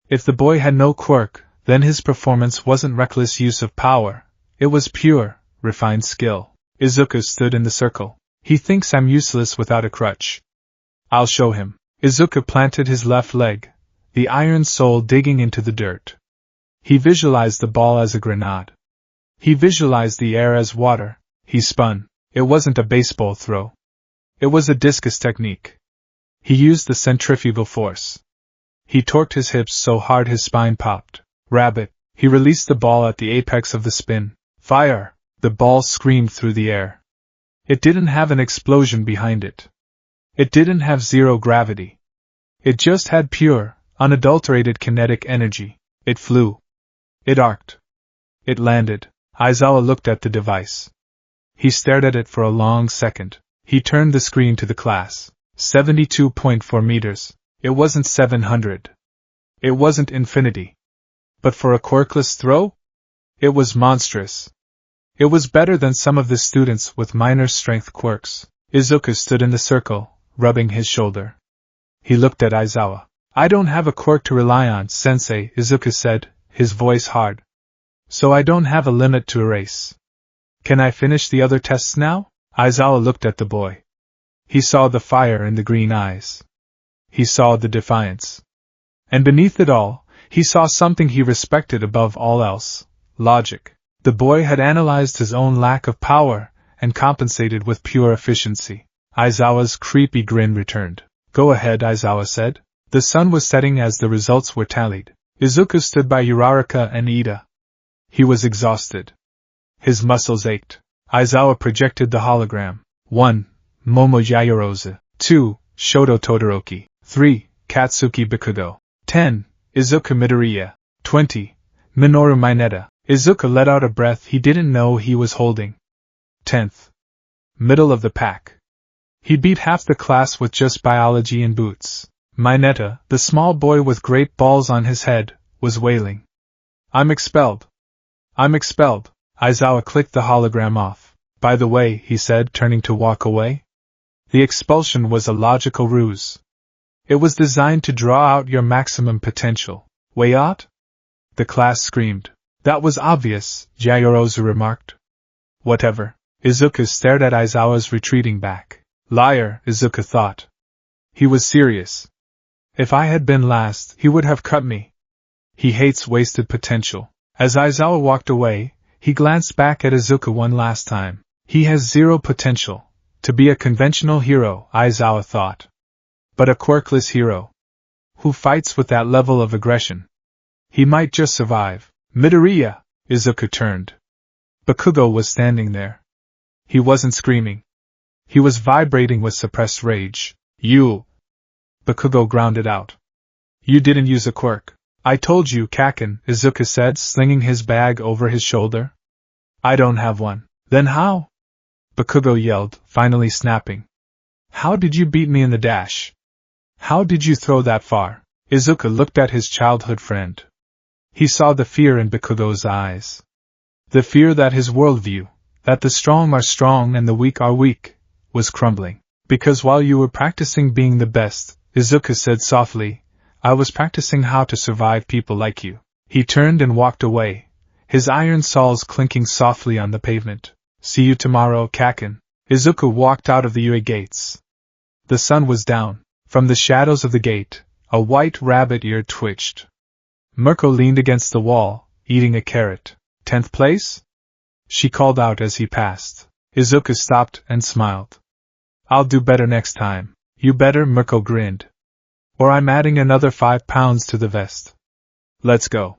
If the boy had no quirk, then his performance wasn't reckless use of power. It was pure, refined skill. Izuku stood in the circle. He thinks I'm useless without a crutch. I'll show him. Izuku planted his left leg, the iron sole digging into the dirt. He visualized the ball as a grenade. He visualized the air as water. He spun. It wasn't a baseball throw. It was a discus technique. He used the centrifugal force. He torqued his hips so hard his spine popped. Rabbit. He released the ball at the apex of the spin. Fire! The ball screamed through the air. It didn't have an explosion behind it. It didn't have 0 gravity. It just had pure, unadulterated kinetic energy. It flew. It arced. It landed. Aizawa looked at the device. He stared at it for a long second. He turned the screen to the class. 72.4 meters. It wasn't 700. It wasn't infinity. But for a quirkless throw? It was monstrous. It was better than some of the students with minor strength quirks. Izuku stood in the circle, rubbing his shoulder. He looked at Aizawa. I don't have a quirk to rely on, sensei, Izuku said, his voice hard. So I don't have a limit to erase. Can I finish the other tests now? Aizawa looked at the boy. He saw the fire in the green eyes. He saw the defiance. And beneath it all, he saw something he respected above all else: logic. The boy had analyzed his own lack of power, and compensated with pure efficiency. Aizawa's creepy grin returned. Go ahead, Aizawa said. The sun was setting as the results were tallied. Izuku stood by Uraraka and Ida. He was exhausted. His muscles ached. Aizawa projected the hologram. 1. Momo Yaoyorozu. 2. Shoto Todoroki. 3. Katsuki Bakugo. 10. Izuku Midoriya. 20. Minoru Mineta. Izuku let out a breath he didn't know he was holding. 10th. Middle of the pack. He beat half the class with just biology and boots. Mineta, the small boy with great balls on his head, was wailing. I'm expelled. I'm expelled. Aizawa clicked the hologram off. By the way, he said, turning to walk away. The expulsion was a logical ruse. It was designed to draw out your maximum potential. Way out? The class screamed. That was obvious, Yaoyorozu remarked. Whatever. Izuku stared at Aizawa's retreating back. Liar, Izuku thought. He was serious. If I had been last, he would have cut me. He hates wasted potential. As Aizawa walked away, he glanced back at Izuku one last time. He has zero potential. To be a conventional hero, Aizawa thought. But a quirkless hero. Who fights with that level of aggression? He might just survive. Midoriya! Izuku turned. Bakugo was standing there. He wasn't screaming. He was vibrating with suppressed rage. You! Bakugo grounded out. You didn't use a quirk. I told you, Kaken, Izuku said, slinging his bag over his shoulder. I don't have one. Then how? Bakugo yelled, finally snapping. How did you beat me in the dash? How did you throw that far? Izuku looked at his childhood friend. He saw the fear in Bakugo's eyes. The fear that his worldview, that the strong are strong and the weak are weak, was crumbling. Because while you were practicing being the best, Izuku said softly, I was practicing how to survive people like you. He turned and walked away, his iron soles clinking softly on the pavement. See you tomorrow, Kaken. Izuku walked out of the UA gates. The sun was down. From the shadows of the gate, a white rabbit ear twitched. Mirko leaned against the wall, eating a carrot. 10th place? She called out as he passed. Izuku stopped and smiled. I'll do better next time. You better, Mirko grinned. Or I'm adding another 5 pounds to the vest. Let's go.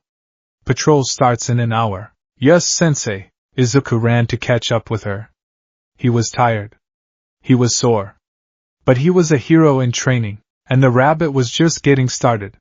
Patrol starts in an hour. Yes, sensei. Izuku ran to catch up with her. He was tired. He was sore. But he was a hero in training, and the rabbit was just getting started.